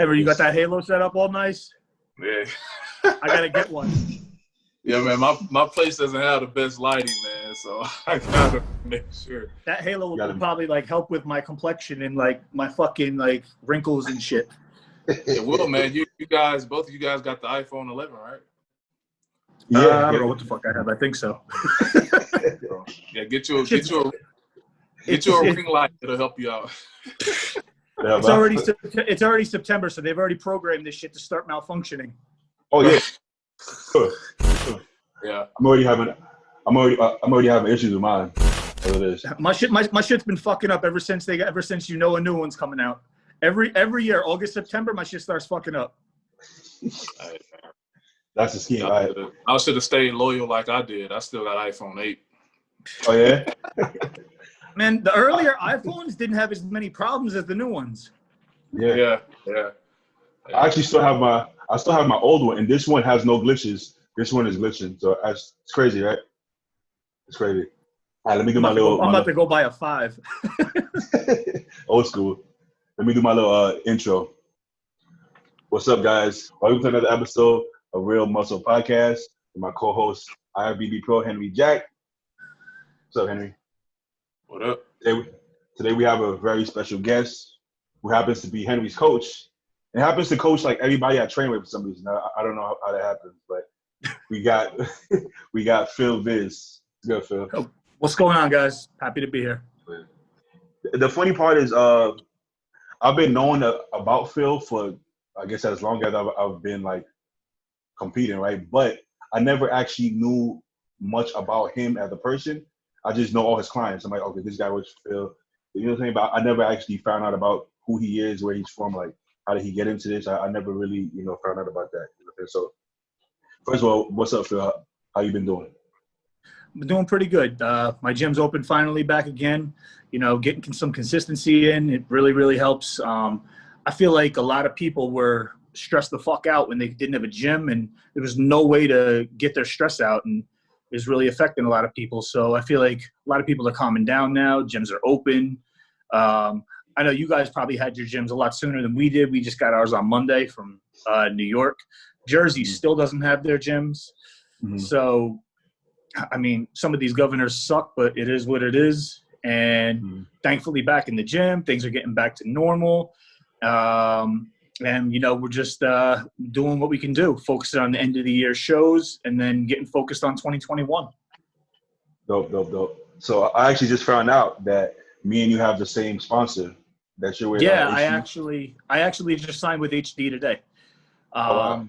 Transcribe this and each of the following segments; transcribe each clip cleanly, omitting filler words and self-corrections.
Ever, you got that Halo set up all nice? Yeah. I gotta get one. Yeah, man, my place doesn't have the best lighting, man, so I gotta make sure. That Halo will probably like help with my complexion and like my fucking like wrinkles and shit. It will, man. You guys, both of you guys got the iPhone 11, right? Yeah, I don't know what the fuck I have. I think so. Yeah, get you a ring light. It'll help you out. It's already September, so they've already programmed this shit to start malfunctioning. Oh yeah, sure. Yeah. I'm already having issues with mine. My shit's been fucking up ever since a new one's coming out. Every year, August, September, my shit starts fucking up. That's the scheme. I should have stayed loyal like I did. I still got iPhone 8. Oh yeah. Man, the earlier iPhones didn't have as many problems as the new ones. Yeah. I actually still have my old one, and this one has no glitches. This one is glitching, so it's crazy, right? It's crazy. All right, let me do I'm about to go buy a 5. Old school. Let me do my little intro. What's up, guys? Welcome to another episode of Real Muscle Podcast with my co-host, IFBB Pro Henry Jack. What's up, Henry? What up? Today we have a very special guest who happens to be Henry's coach. It happens to coach like everybody I train with for some reason. I don't know how that happens, but we got Phil Viz. Good, Phil. Oh, what's going on, guys? Happy to be here. The funny part is I've been knowing about Phil for I guess as long as I've been like competing, right? But I never actually knew much about him as a person. I just know all his clients. I'm like, okay, this guy works for Phil. You know what I'm saying? But I never actually found out about who he is, where he's from, like how did he get into this. I never really, found out about that. So first of all, what's up, Phil? How you been doing? I'm doing pretty good. My gym's open finally back again. Getting some consistency in, it really, really helps. I feel like a lot of people were stressed the fuck out when they didn't have a gym, and there was no way to get their stress out, and is really affecting a lot of people. So I feel like a lot of people are calming down now. Gyms are open. I know you guys probably had your gyms a lot sooner than we did. We just got ours on Monday from New York. Jersey still doesn't have their gyms. Mm-hmm. So, I mean, some of these governors suck, but it is what it is. And thankfully back in the gym, things are getting back to normal. And, we're just doing what we can do, focusing on the end of the year shows and then getting focused on 2021. Dope. So I actually just found out that me and you have the same sponsor that you're with. Yeah, I actually just signed with HD today. Wow.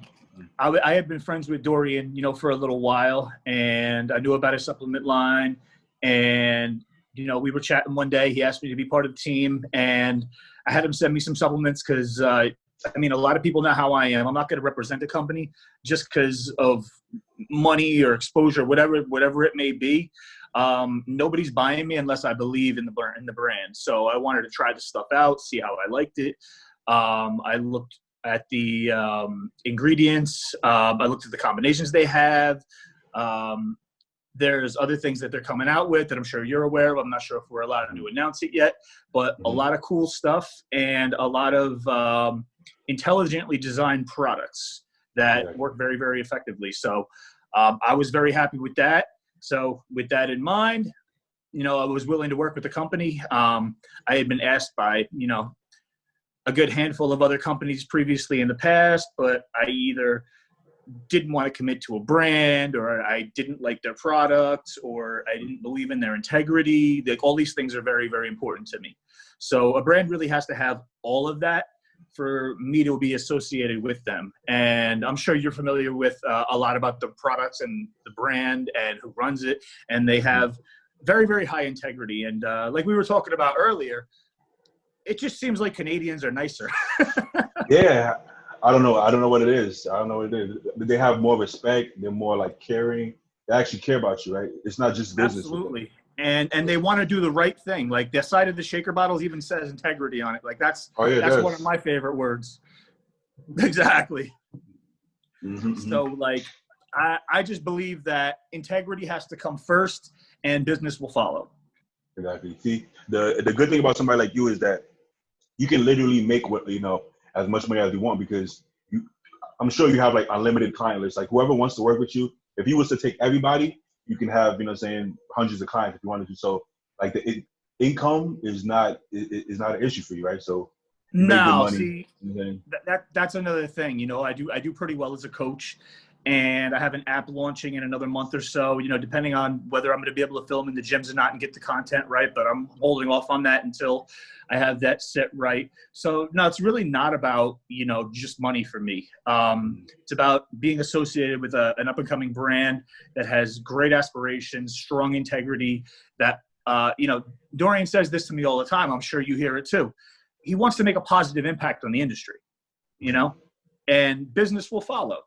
I had been friends with Dorian, for a little while, and I knew about his supplement line. And, we were chatting one day. He asked me to be part of the team, and I had him send me some supplements because a lot of people know how I am. I'm not going to represent a company just because of money or exposure, whatever it may be. Nobody's buying me unless I believe in the brand. So I wanted to try the stuff out, see how I liked it. I looked at the ingredients. I looked at the combinations they have. There's other things that they're coming out with that I'm sure you're aware of. I'm not sure if we're allowed to announce it yet, but a lot of cool stuff and a lot of intelligently designed products that work very, very effectively. So I was very happy with that. So with that in mind, I was willing to work with the company. I had been asked by, a good handful of other companies previously in the past, but I either didn't want to commit to a brand, or I didn't like their products, or I didn't believe in their integrity. Like, all these things are very, very important to me. So a brand really has to have all of that for me to be associated with them. And I'm sure you're familiar with a lot about the products and the brand and who runs it. And they have very, very high integrity. And like we were talking about earlier, it just seems like Canadians are nicer. Yeah. I don't know. I don't know what it is. I don't know what it is. They have more respect. They're more like caring. They actually care about you, right? It's not just business. Absolutely. And they want to do the right thing. Like the side of the shaker bottles even says integrity on it. Like that's one of my favorite words. Exactly. Mm-hmm. So like I just believe that integrity has to come first and business will follow. Exactly. See, the good thing about somebody like you is that you can literally make what as much money as you want because I'm sure you have like unlimited client lists. Like whoever wants to work with you, if you was to take everybody, you can have hundreds of clients if you wanted to. So like the income is not an issue for you, right? So you make good money. See, that's another thing. I do pretty well as a coach, and I have an app launching in another month or so. Depending on whether I'm going to be able to film in the gyms or not and get the content right, but I'm holding off on that until I have that set right. So no, it's really not about just money for me. It's about being associated with an up and coming brand that has great aspirations, strong integrity. That Dorian says this to me all the time. I'm sure you hear it too. He wants to make a positive impact on the industry, and business will follow.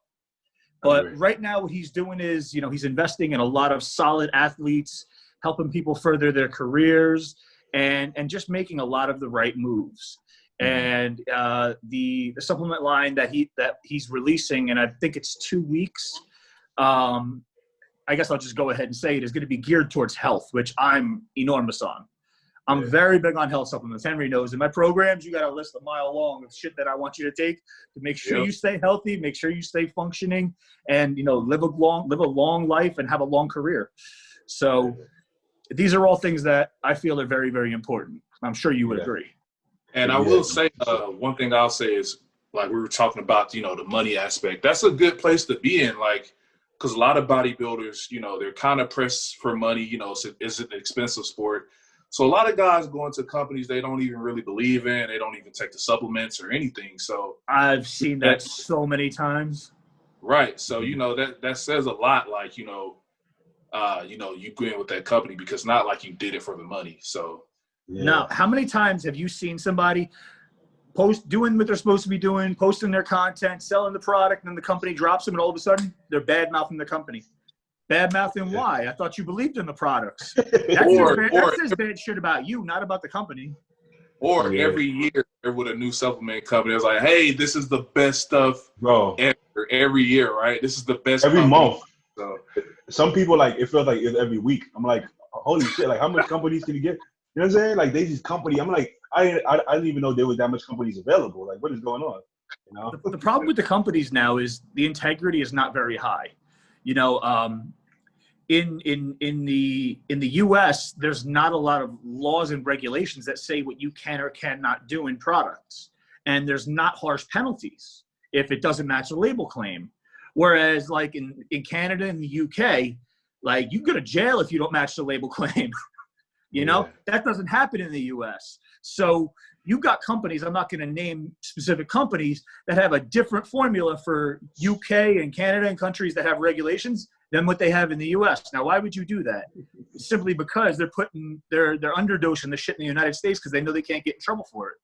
But right now what he's doing is, he's investing in a lot of solid athletes, helping people further their careers and just making a lot of the right moves. And the supplement line that he's releasing, and I think it's 2 weeks, I guess I'll just go ahead and say it, is going to be geared towards health, which I'm enormous on. I'm very big on health supplements. Henry knows. In my programs, you got a list a mile long of shit that I want you to take to make sure you stay healthy, make sure you stay functioning, and live a long life and have a long career. So these are all things that I feel are very, very important. I'm sure you would agree. And I will say one thing I'll say is, like we were talking about, the money aspect. That's a good place to be in, like, because a lot of bodybuilders, they're kind of pressed for money. It's an expensive sport. So a lot of guys go into companies they don't even really believe in. They don't even take the supplements or anything. So I've seen that so many times. Right. So, that says a lot, like, you go in with that company because not like you did it for the money. So now, how many times have you seen somebody doing what they're supposed to be doing, posting their content, selling the product, and then the company drops them and all of a sudden they're bad-mouthing the company? Bad-mouthing why? I thought you believed in the products. That says bad shit about you, not about the company. Or every year with a new supplement company, it's like, hey, this is the best stuff ever, every year, right? This is the best every month. So some people, like, it feels like it's every week. I'm like, holy shit, like, how much companies can you get? You know what I'm saying? Like, they just company. I'm like, I didn't even know there was that much companies available. Like, what is going on? The problem with the companies now is the integrity is not very high. In the U.S., there's not a lot of laws and regulations that say what you can or cannot do in products, and there's not harsh penalties if it doesn't match the label claim. Whereas, like in Canada and the U.K., like you go to jail if you don't match the label claim. That doesn't happen in the U.S. So you've got companies, I'm not going to name specific companies, that have a different formula for UK and Canada and countries that have regulations than what they have in the U.S. Now, why would you do that? Simply because they're underdosing the shit in the United States because they know they can't get in trouble for it.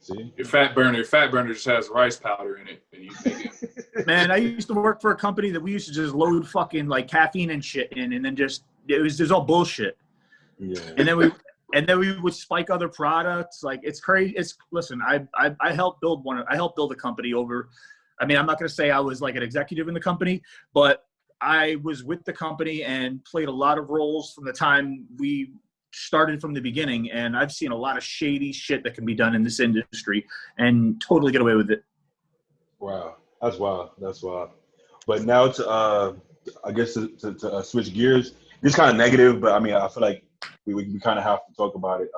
See? Your fat burner just has rice powder in it. And you think Man, I used to work for a company that we used to just load fucking like caffeine and shit in, and then it was all bullshit. Yeah. And then we would spike other products. Like, it's crazy. Listen, I helped build a company over. I mean, I'm not going to say I was like an executive in the company, but I was with the company and played a lot of roles from the time we started from the beginning. And I've seen a lot of shady shit that can be done in this industry and totally get away with it. Wow. That's wild. But now I guess to switch gears, it's kind of negative, but I mean, I feel like we kind of have to talk about it.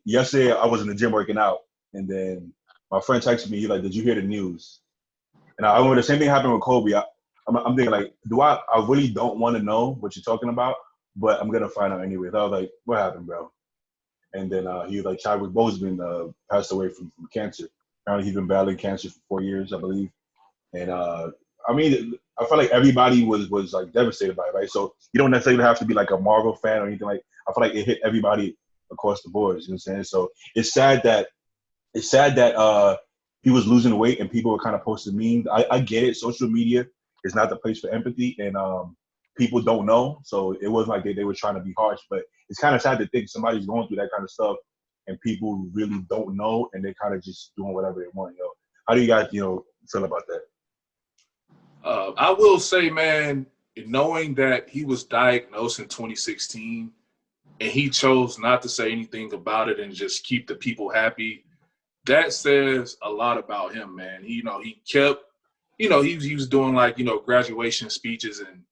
Yesterday I was in the gym working out, and then my friend texted me. He's like, "Did you hear the news?" And I remember the same thing happened with Kobe. I'm thinking, like, I really don't want to know what you're talking about, but I'm gonna find out anyway. So I was like, "What happened, bro?" And then he was like, Chadwick Boseman passed away from cancer. Apparently, he's been battling cancer for 4 years, I believe. And I mean, I felt like everybody was like devastated by it, right? So you don't necessarily have to be like a Marvel fan or anything like. I feel like it hit everybody across the board. You know what I'm saying? So it's sad that it's sad that he was losing weight and people were kind of posting memes. I get it. Social media is not the place for empathy, and people don't know. So it wasn't like they were trying to be harsh, but it's kind of sad to think somebody's going through that kind of stuff and people really don't know, and they're kind of just doing whatever they want. How do you guys, feel about that? I will say, man, knowing that he was diagnosed in 2016 and he chose not to say anything about it and just keep the people happy, that says a lot about him, man. He kept, he was doing like, graduation speeches and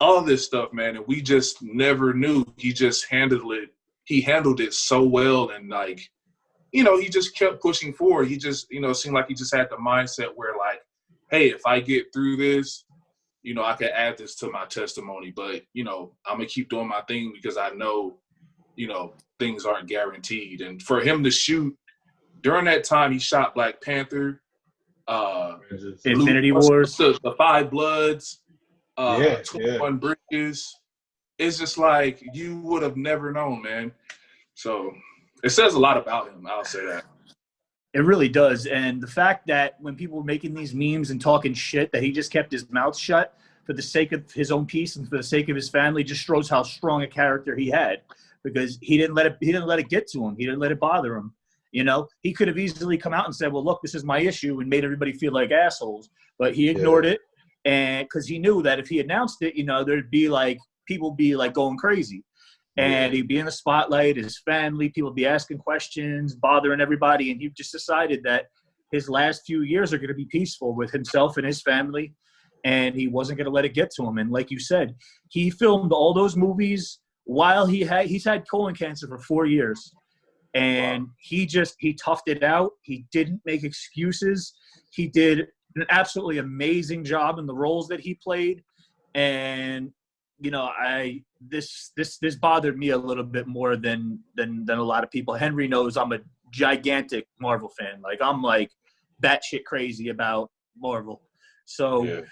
all this stuff, man. And we just never knew. He just handled it. He handled it so well. And like, he just kept pushing forward. He just, seemed like he just had the mindset where like, hey, if I get through this, I can add this to my testimony. But, I'm going to keep doing my thing because I know, things aren't guaranteed. And for him to shoot, during that time, he shot Black Panther, Infinity Wars, the Five Bloods, 21 Bridges. It's just like you would have never known, man. So it says a lot about him. I'll say that. It really does. And the fact that when people were making these memes and talking shit, that he just kept his mouth shut for the sake of his own peace and for the sake of his family just shows how strong a character he had, because he didn't let it get to him. He didn't let it bother him. He could have easily come out and said, well, look, this is my issue, and made everybody feel like assholes. But he ignored it, and because he knew that if he announced it, there'd be like people be like going crazy. And he'd be in the spotlight, his family, people would be asking questions, bothering everybody. And he just decided that his last few years are going to be peaceful with himself and his family. And he wasn't going to let it get to him. And like you said, he filmed all those movies while he's had colon cancer for 4 years. And he toughed it out. He didn't make excuses. He did an absolutely amazing job in the roles that he played. And this bothered me a little bit more than a lot of people. Henry knows I'm a gigantic Marvel fan. Like, I'm like batshit crazy about Marvel. So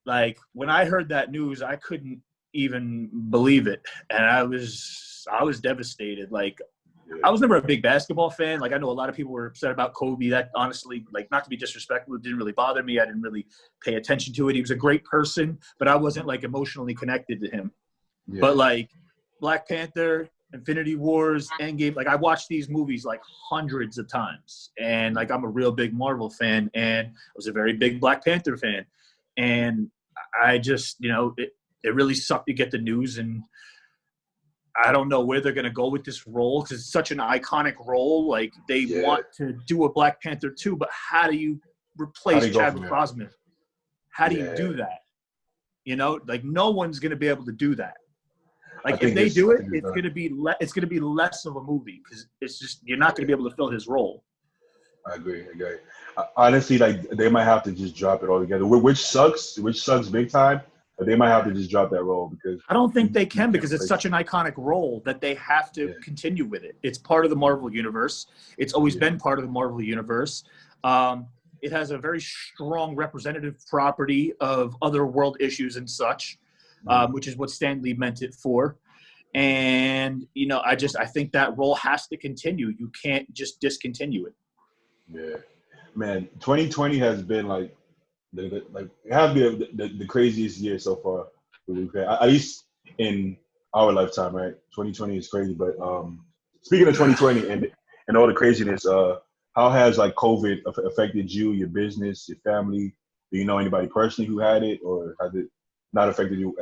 like when I heard that news, I couldn't even believe it. And I was devastated. Like, I was never a big basketball fan. Like, I know a lot of people were upset about Kobe. That honestly, like, not to be disrespectful, it didn't really bother me. I didn't really pay attention to it. He was a great person, but I wasn't like emotionally connected to him. Yeah. But like Black Panther, Infinity Wars, Endgame, like I watched these movies like hundreds of times. And like I'm a real big Marvel fan, and I was a very big Black Panther fan. And I just, it really sucked to get the news, and I don't know where they're going to go with this role because it's such an iconic role. Like, they want to do a Black Panther 2, but how do you replace Chadwick Boseman? How do you do that? Like, no one's going to be able to do that. Like, if they do it, it's going to be less of a movie because it's just you're not going to be able to fill his role. I agree. Honestly, like, they might have to just drop it all together, which sucks big time. But they might have to just drop that role because I don't think they can, because it's such an iconic role that they have to continue with it. It's part of the Marvel universe. It's always been part of the Marvel universe. It has a very strong representative property of other world issues and such, which is what Stan Lee meant it for. And I think that role has to continue. You can't just discontinue it. Yeah, man. 2020 has been like. It has been the craziest year so far that we've had, at least in our lifetime, right? 2020 is crazy, but speaking of 2020 and all the craziness, how has like COVID affected you, your business, your family? Do you know anybody personally who had it, or has it not affected you,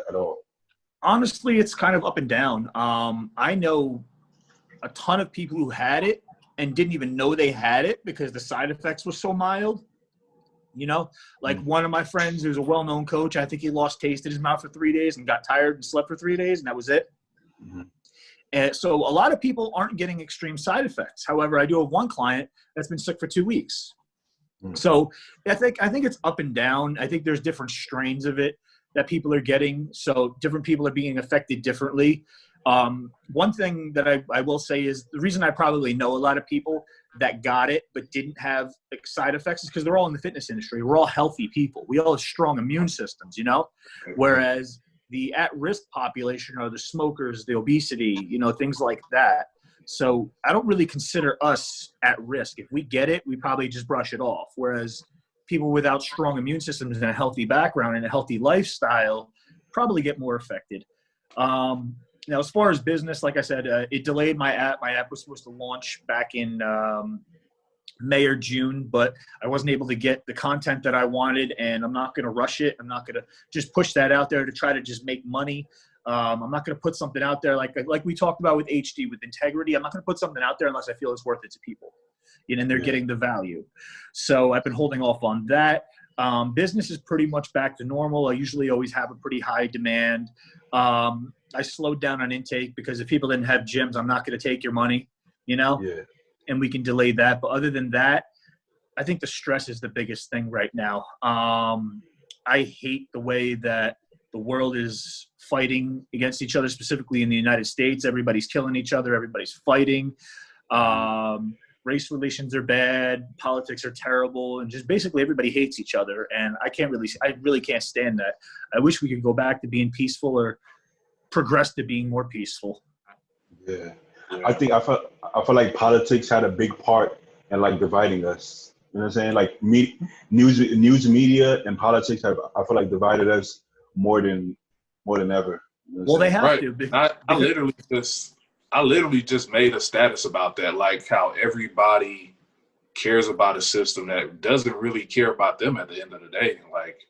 at all? Honestly, it's kind of up and down. I know a ton of people who had it and didn't even know they had it because the side effects were so mild. One of my friends who's a well-known coach, I think he lost taste in his mouth for 3 days and got tired and slept for 3 days, and that was it. Mm-hmm. And so a lot of people aren't getting extreme side effects. However, I do have one client that's been sick for 2 weeks. Mm-hmm. So I think it's up and down. I think there's different strains of it that people are getting. So different people are being affected differently. One thing that I will say is the reason I probably know a lot of people that got it but didn't have side effects is because they're all in the fitness industry. We're all healthy people. We all have strong immune systems, whereas the at-risk population are the smokers, the obesity, things like that. So I don't really consider us at risk. If we get it, we probably just brush it off. Whereas people without strong immune systems and a healthy background and a healthy lifestyle probably get more affected. Now, as far as business, like I said, it delayed my app. My app was supposed to launch back in May or June, but I wasn't able to get the content that I wanted, and I'm not going to rush it. I'm not going to just push that out there to try to just make money. I'm not going to put something out there like we talked about with HD, with integrity. I'm not going to put something out there unless I feel it's worth it to people, and they're getting the value. So I've been holding off on that. Business is pretty much back to normal. I usually always have a pretty high demand. I slowed down on intake because if people didn't have gyms, I'm not going to take your money, and we can delay that. But other than that, I think the stress is the biggest thing right now. I hate the way that the world is fighting against each other, specifically in the United States. Everybody's killing each other. Everybody's fighting. Race relations are bad. Politics are terrible. And just basically everybody hates each other. And I really can't stand that. I wish we could go back to being peaceful or progress to being more peaceful. Yeah. I feel like politics had a big part in like dividing us. You know what I'm saying? Like news media and politics I feel like divided us more than ever. You know well, they have right. to. I literally just made a status about that, like how everybody cares about a system that doesn't really care about them at the end of the day. Like,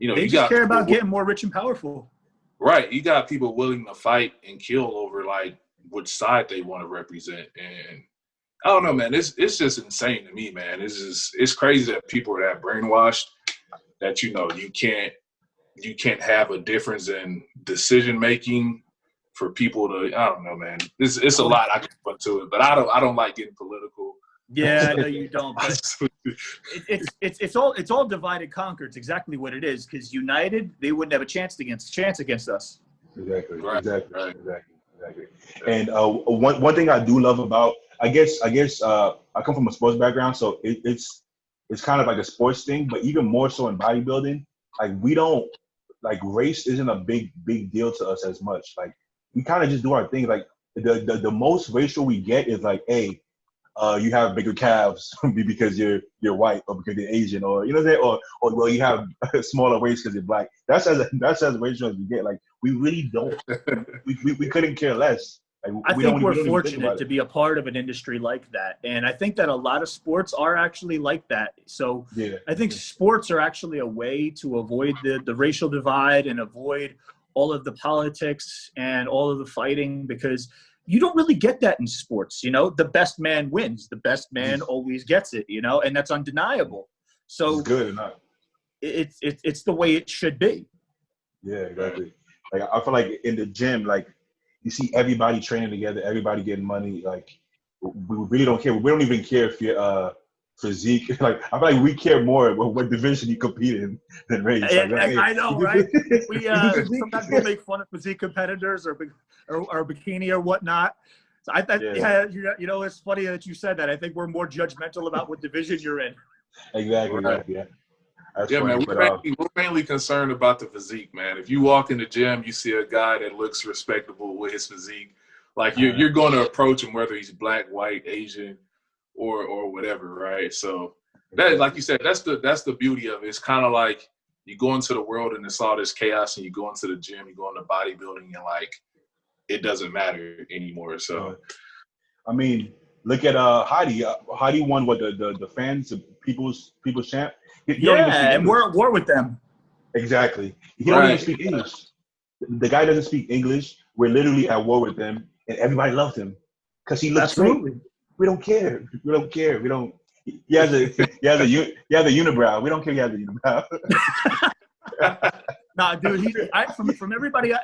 they just care about getting more rich and powerful. Right. You got people willing to fight and kill over like which side they want to represent. And I don't know, man, it's just insane to me, man. It's crazy that people are that brainwashed that, you can't have a difference in decision making for people to, I don't know, man. It's a lot I can put to it, but I don't like getting political. Yeah, no, you don't. But it's all divide and conquer. It's exactly what it is. Because united, they wouldn't have a chance against us. Exactly. Right. Exactly. And one thing I do love about, I guess I come from a sports background, so it's kind of like a sports thing, but even more so in bodybuilding, like we don't like race isn't a big deal to us as much. Like we kind of just do our thing. Like the most racial we get is like, hey, you have bigger calves because you're white or because you're Asian, or or well, you have a smaller waist because you're black. That's as racial as we get. Like we really don't. we couldn't care less. Like, I think we're fortunate to be a part of an industry like that, and I think that a lot of sports are actually like that. So I think sports are actually a way to avoid the racial divide and avoid all of the politics and all of the fighting, because you don't really get that in sports. The best man wins. The best man always gets it, and that's undeniable. So it's good or not. It's the way it should be. Yeah, exactly. Like I feel like in the gym, like you see everybody training together, everybody getting money. Like we really don't care. We don't even care if you're physique. Like I feel like we care more about what division you compete in than race. I know, right? We sometimes we'll make fun of physique competitors or bikini or whatnot. So it's funny that you said that. I think we're more judgmental about what division you're in. Exactly. Right. Yeah. That's funny, man. We're mainly concerned about the physique, man. If you walk in the gym, you see a guy that looks respectable with his physique. Like you're going to approach him whether he's black, white, Asian, or whatever, right? So that, like you said, that's the beauty of it. It's kind of like you go into the world and it's all this chaos, and you go into the gym, you go into bodybuilding, and like it doesn't matter anymore. So, I mean, look at Hadi. Hadi won what the fans, the people's champ. And we're at war with them. Exactly. He don't even speak English. The guy doesn't speak English. We're literally at war with them, and everybody loves him because he looks great. We don't care. We don't. He has a unibrow. We don't care. He has a unibrow. Nah, dude. From everybody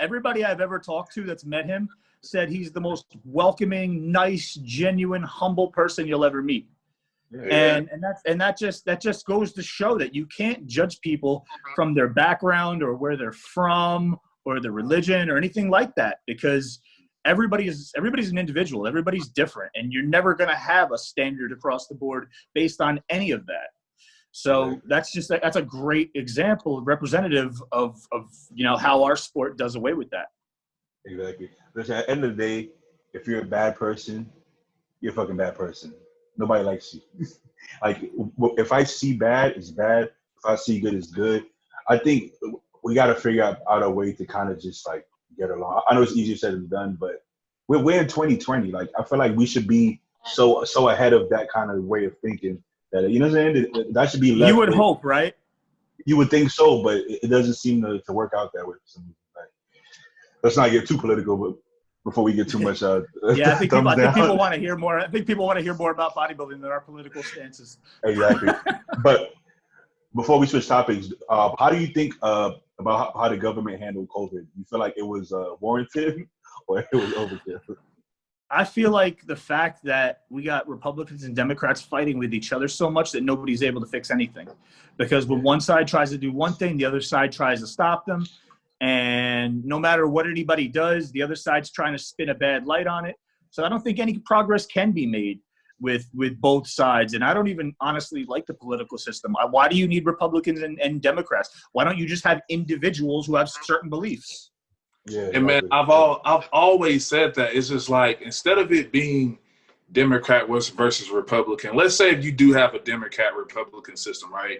I've ever talked to that's met him said he's the most welcoming, nice, genuine, humble person you'll ever meet. Yeah. And that just goes to show that you can't judge people from their background or where they're from or their religion or anything like that, because everybody's an individual. Everybody's different, and you're never going to have a standard across the board based on any of that. So that's a great example, representative of how our sport does away with that. Exactly. Listen, at the end of the day, if you're a bad person, you're a fucking bad person. Nobody likes you. Like, if I see bad, it's bad. If I see good, it's good. I think we got to figure out a way to kind of just like get along. I know it's easier said than done, but we're in 2020. Like, I feel like we should be so ahead of that kind of way of thinking that, you know what I'm saying? That should be left. You would hope, right? You would think so, but it doesn't seem to work out that way. Like, let's not get too political, but before we get too much yeah, I think people want to hear more. I think people want to hear more about bodybuilding than our political stances. Exactly. But before we switch topics, how do you think about how the government handled COVID? You feel like it was warranted or it was overkill? I feel like the fact that we got Republicans and Democrats fighting with each other so much that nobody's able to fix anything. Because when one side tries to do one thing, the other side tries to stop them. And no matter what anybody does, the other side's trying to spin a bad light on it. So I don't think any progress can be made with both sides. And I don't even honestly like the political system. Why do you need Republicans and Democrats? Why don't you just have individuals who have certain beliefs? Yeah, and man, I've always said that it's just like, instead of it being Democrat versus Republican, let's say if you do have a Democrat Republican system, right?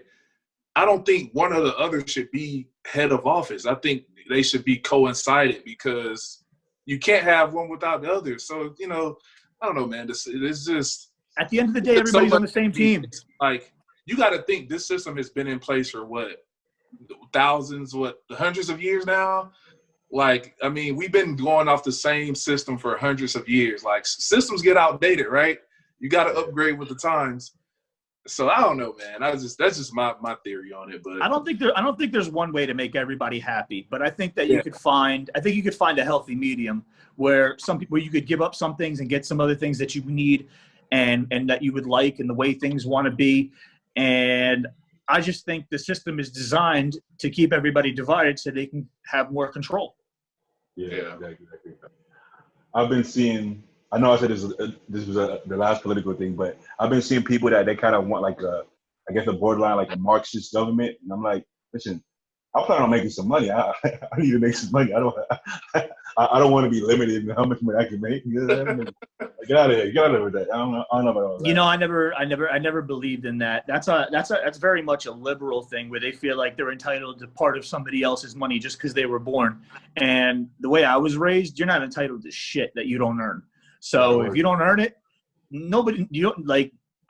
I don't think one or the other should be head of office. I think they should be coincided, because you can't have one without the other. So, you know, I don't know, man. It's just, at the end of the day, everybody's on the same team. Like, you got to think this system has been in place for hundreds of years now. Like, I mean, we've been going off the same system for hundreds of years. Like, systems get outdated, right? You got to upgrade with the times. So I don't know, man. That's just my theory on it. But I don't think there's one way to make everybody happy. But I think that you could find a healthy medium where you could give up some things and get some other things that you need and that you would like, and the way things want to be. And I just think the system is designed to keep everybody divided so they can have more control. Yeah. Exactly. I've been seeing, I know I said this was the last political thing, but I've been seeing people that they kind of want like a borderline, like a Marxist government. And I'm like, listen, I plan on making some money. I need to make some money. I don't want to be limited in how much money I can make. You know, get out of here. Get out of here with that. I don't know about all that. You know, I never believed in that. That's very much a liberal thing, where they feel like they're entitled to part of somebody else's money just because they were born. And the way I was raised, you're not entitled to shit that you don't earn. So if you don't earn it,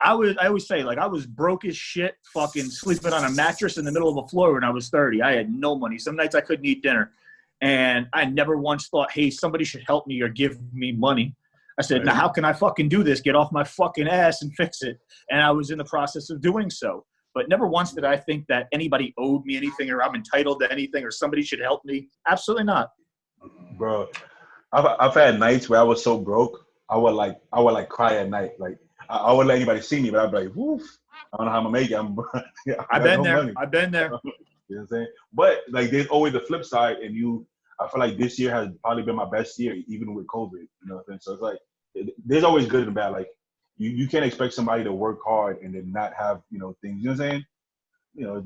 I always say, like, I was broke as shit, fucking sleeping on a mattress in the middle of a floor when I was 30. I had no money. Some nights I couldn't eat dinner. And I never once thought, hey, somebody should help me or give me money. I said, now how can I fucking do this? Get off my fucking ass and fix it. And I was in the process of doing so. But never once did I think that anybody owed me anything, or I'm entitled to anything, or somebody should help me. Absolutely not. Bro, I've had nights where I was so broke, I would cry at night. Like, I wouldn't let anybody see me, but I'd be like, woof, I don't know how I'm going to make it. I've been there. I've been there. You know what I'm saying? But, like, there's always the flip side, and I feel like this year has probably been my best year, even with COVID. You know what I'm saying? So it's like, there's always good and bad. Like, you can't expect somebody to work hard and then not have, you know, things. You know what I'm saying? You know,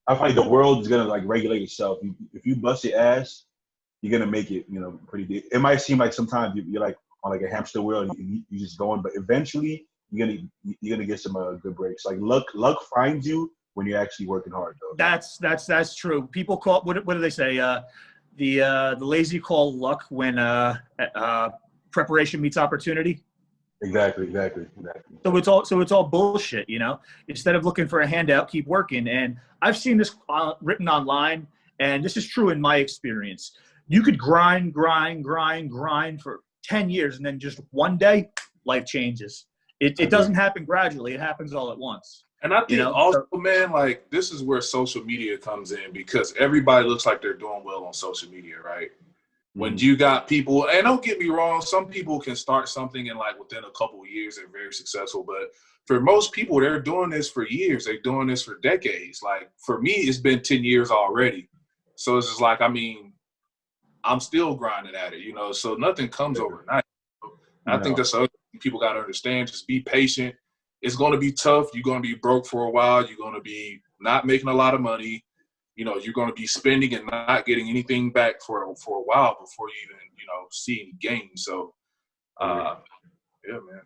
I feel like the world is going to, like, regulate itself. If you bust your ass, you're going to make it, you know, pretty big. It might seem like sometimes you're like on like a hamster wheel and you're just going, but eventually you're gonna get some good breaks. Like luck finds you when you're actually working hard, though. That's true. People call, what do they say? The lazy call luck when preparation meets opportunity. Exactly. So it's all bullshit, you know. Instead of looking for a handout, keep working. And I've seen this written online, and this is true in my experience. You could grind for 10 years, and then just one day, life changes. It doesn't happen gradually. It happens all at once. And I think also, man, like, this is where social media comes in, because everybody looks like they're doing well on social media, right? When you got people, and don't get me wrong, some people can start something and like within a couple of years they're very successful. But for most people, they're doing this for years. They're doing this for decades. Like, for me, it's been 10 years already. So it's just like, I mean, I'm still grinding at it, you know, so nothing comes overnight. I think that's other thing people got to understand. Just be patient. It's going to be tough. You're going to be broke for a while. You're going to be not making a lot of money. You know, you're going to be spending and not getting anything back for a while before you even, you know, see any gains. So, Yeah, man.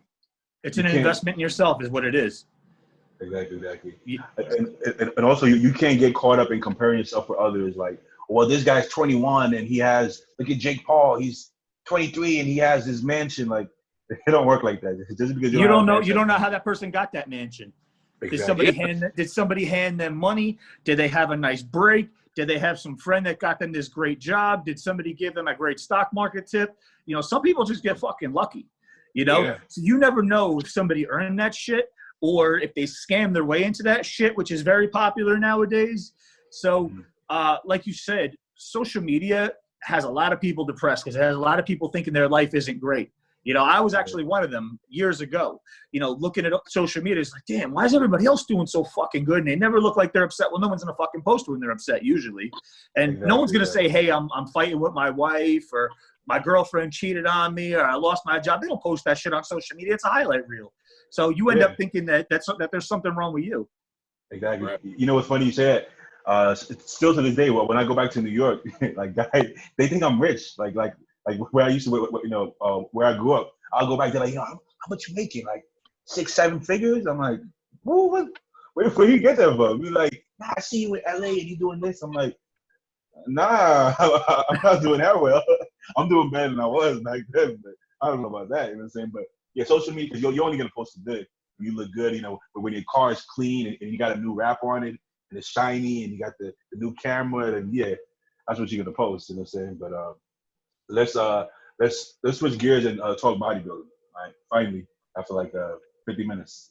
It's an investment in yourself is what it is. Exactly. Yeah. And also you can't get caught up in comparing yourself with others. Like, well, this guy's 21 and he has, look at Jake Paul, he's 23 and he has his mansion. Like, it don't work like that. Just because you don't know how that person got that mansion. Exactly. Did somebody hand them money? Did they have a nice break? Did they have some friend that got them this great job? Did somebody give them a great stock market tip? You know, some people just get fucking lucky, you know? Yeah. So you never know if somebody earned that shit or if they scam their way into that shit, which is very popular nowadays. So, like you said, social media has a lot of people depressed because it has a lot of people thinking their life isn't great. You know, I was actually one of them years ago, you know, looking at social media. It's like, damn, why is everybody else doing so fucking good? And they never look like they're upset. Well, no one's going to fucking post when they're upset usually. And no one's going to say, hey, I'm fighting with my wife or my girlfriend cheated on me or I lost my job. They don't post that shit on social media. It's a highlight reel. So you end up thinking that there's something wrong with you. Exactly. Right. You know what's funny you say that? Still to this day, when I go back to New York, like guys, they think I'm rich. Like where I used to, you know, where I grew up, I'll go back there like, you know, how much you making? Like 6-7 figures? I'm like, where you get that from? You're like, nah, I see you in LA and you doing this. I'm like, nah, I'm not doing that well. I'm doing better than I was back then, but I don't know about that. You know what I'm saying? But yeah, social media, because you're only gonna post the good. You look good, you know. But when your car is clean and you got a new wrap on it and it's shiny and you got the new camera, and yeah, that's what you're gonna post. You know what I'm saying? But let's switch gears and talk bodybuilding. Right? Finally, after like 50 minutes.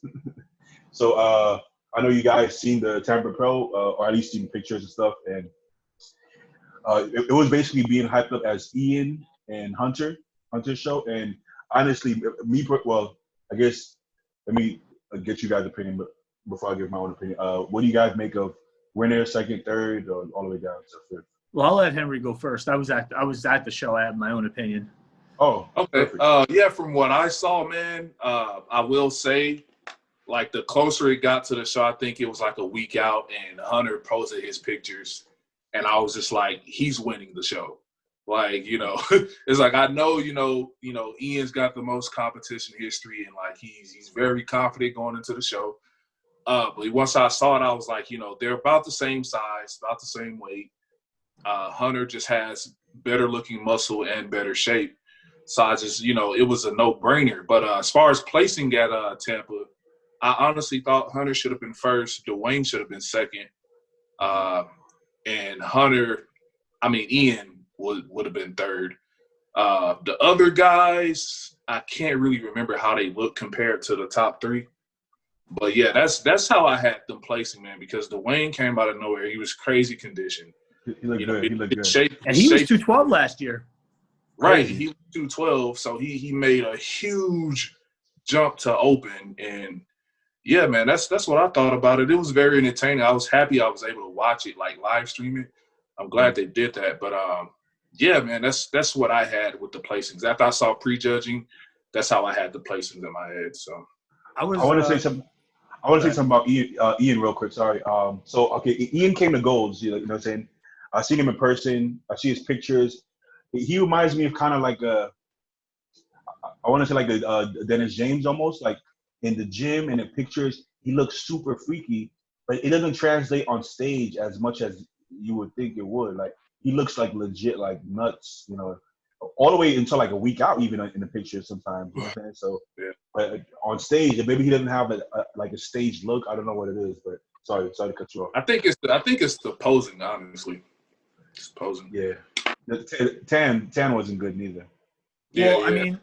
So I know you guys seen the Tampa Pro, or at least seen pictures and stuff, and it was basically being hyped up as Ian and Hunter's show. And honestly, I guess let me get you guys' opinion, but before I give my own opinion, what do you guys make of winner, second, third, or all the way down to fifth? Well, I'll let Henry go first. I was at the show. I have my own opinion. Oh, okay. Yeah, from what I saw, man, I will say, like, the closer it got to the show, I think it was like a week out, and Hunter posted his pictures, and I was just like, he's winning the show. Like, you know, it's like, I know, you know, Ian's got the most competition history, and like he's very confident going into the show. But once I saw it, I was like, you know, they're about the same size, about the same weight. Hunter just has better looking muscle and better shape. So I just, you know, it was a no-brainer. But as far as placing at Tampa, I honestly thought Hunter should have been first. Dwayne should have been second. And Ian would have been third. The other guys, I can't really remember how they look compared to the top three. But yeah, that's how I had them placing, man, because Dwayne came out of nowhere. He was crazy conditioned. He looked good. He looked good. And he was 212 last year. Right. He was 212, so he made a huge jump to open. And yeah, man, that's what I thought about it. It was very entertaining. I was happy I was able to watch it, like live stream it. I'm glad they did that. But yeah, man, that's what I had with the placings. After I saw prejudging, that's how I had the placings in my head. So I want to say something. I want to say something about Ian real quick. Sorry. So okay, Ian came to Golds. You know what I'm saying? I seen him in person. I see his pictures. He reminds me of kind of like I want to say like a Dennis James almost. Like in the gym and in pictures, he looks super freaky, but it doesn't translate on stage as much as you would think it would. Like he looks like legit, like nuts, you know, all the way until like a week out, even in the pictures sometimes. You know what I'm saying? So, yeah. But on stage, maybe he doesn't have like a stage look. I don't know what it is, but sorry to cut you off. I think it's the posing, honestly. Just posing. Yeah. The tan wasn't good neither. Well, yeah. I mean,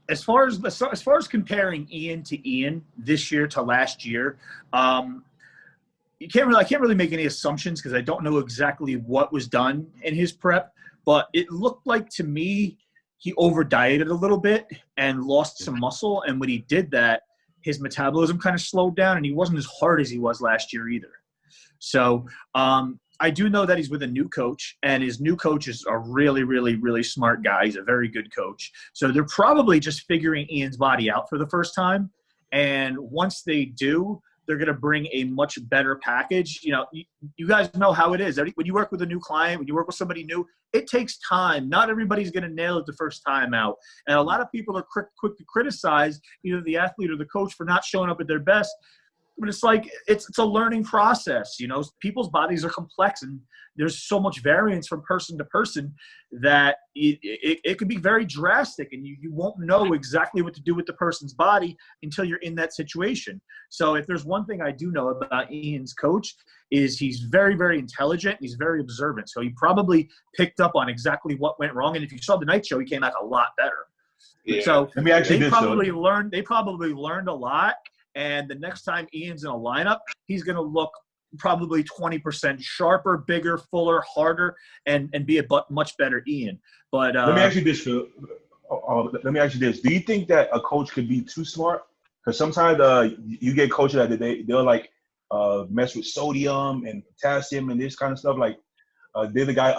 as far as comparing Ian to Ian this year to last year, I can't really make any assumptions because I don't know exactly what was done in his prep, but it looked like to me he over dieted a little bit and lost some muscle, and when he did that, his metabolism kind of slowed down, and he wasn't as hard as he was last year either. So I do know that he's with a new coach, and his new coach is a really, really, really smart guy. He's a very good coach. So they're probably just figuring Ian's body out for the first time, and once they do, they're going to bring a much better package. You know, you guys know how it is. When you work with a new client, when you work with somebody new, it takes time. Not everybody's going to nail it the first time out. And a lot of people are quick to criticize either the athlete or the coach for not showing up at their best. But it's like, it's a learning process. You know, people's bodies are complex, and there's so much variance from person to person that it can be very drastic, and you won't know exactly what to do with the person's body until you're in that situation. So if there's one thing I do know about Ian's coach, is he's very, very intelligent. He's very observant. So he probably picked up on exactly what went wrong. And if you saw the night show, he came out a lot better. Yeah. So they probably learned a lot. And the next time Ian's in a lineup, he's going to look probably 20% sharper, bigger, fuller, harder, and be a much better Ian. But let me ask you this, Phil. Let me ask you this. Do you think that a coach could be too smart? Because sometimes you get coaches that they'll like mess with sodium and potassium and this kind of stuff. Like they're the guy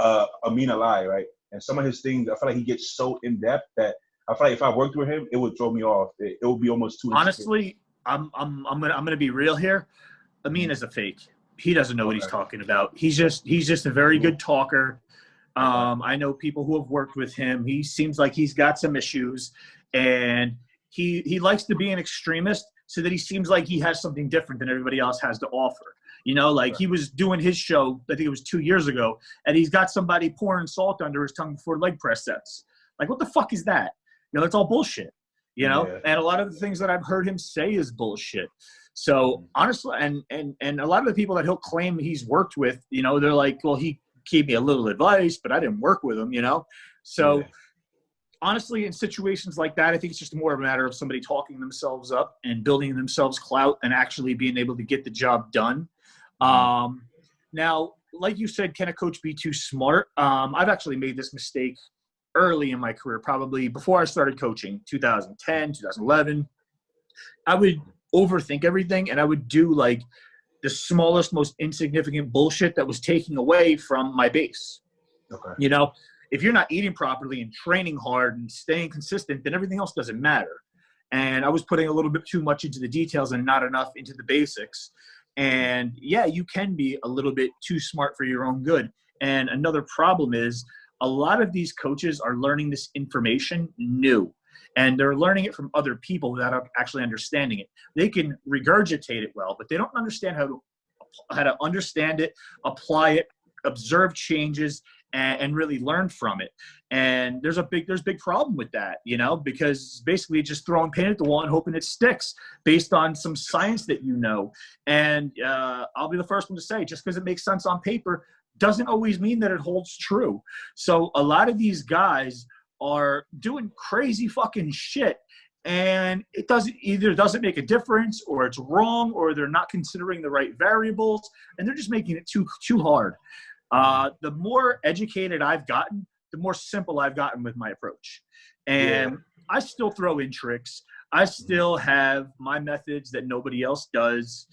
Amin Ali, right? And some of his things, I feel like he gets so in depth that I feel like if I worked with him, it would throw me off. It would be almost too. Honestly, I'm gonna be real here. Amin is a fake. He doesn't know what he's talking about. He's just a very good talker. I know people who have worked with him. He seems like he's got some issues, and he likes to be an extremist so that he seems like he has something different than everybody else has to offer. You know, like he was doing his show, I think it was 2 years ago, and he's got somebody pouring salt under his tongue before leg press sets. Like, what the fuck is that? You know, it's all bullshit. You know, and a lot of the things that I've heard him say is bullshit. So honestly, and a lot of the people that he'll claim he's worked with, you know, they're like, well, he gave me a little advice, but I didn't work with him, you know? So honestly, in situations like that, I think it's just more of a matter of somebody talking themselves up and building themselves clout and actually being able to get the job done. Now, like you said, can a coach be too smart? I've actually made this mistake early in my career, probably before I started coaching, 2010, 2011. I would overthink everything, and I would do like the smallest, most insignificant bullshit that was taking away from my base. Okay. You know, if you're not eating properly and training hard and staying consistent, then everything else doesn't matter. And I was putting a little bit too much into the details and not enough into the basics. And yeah, you can be a little bit too smart for your own good. And another problem is a lot of these coaches are learning this information new, and they're learning it from other people without actually understanding it. They can regurgitate it well, but they don't understand how to understand it, apply it, observe changes, and really learn from it. And there's big problem with that, you know, because basically just throwing paint at the wall and hoping it sticks based on some science that you know. And I'll be the first one to say, just because it makes sense on paper doesn't always mean that it holds true. So a lot of these guys are doing crazy fucking shit, and it doesn't make a difference, or it's wrong, or they're not considering the right variables, and they're just making it too hard. The more educated I've gotten, the more simple I've gotten with my approach. And I still throw in tricks. I still have my methods that nobody else does.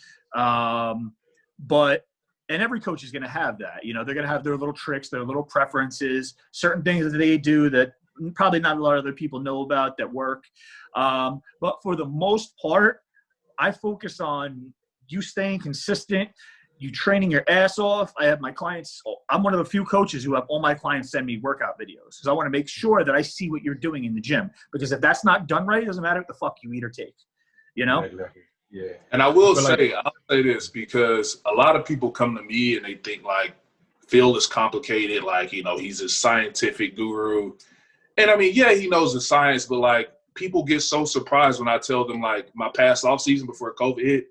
And every coach is going to have that. You know, they're going to have their little tricks, their little preferences, certain things that they do that probably not a lot of other people know about that work. But for the most part, I focus on you staying consistent, you training your ass off. I have my clients. I'm one of the few coaches who have all my clients send me workout videos because I want to make sure that I see what you're doing in the gym. Because if that's not done right, it doesn't matter what the fuck you eat or take, you know? Exactly. Yeah. And I'll say this, because a lot of people come to me and they think like Phil is complicated, like, you know, he's a scientific guru. And I mean, yeah, he knows the science, but like people get so surprised when I tell them like my past off season before COVID hit,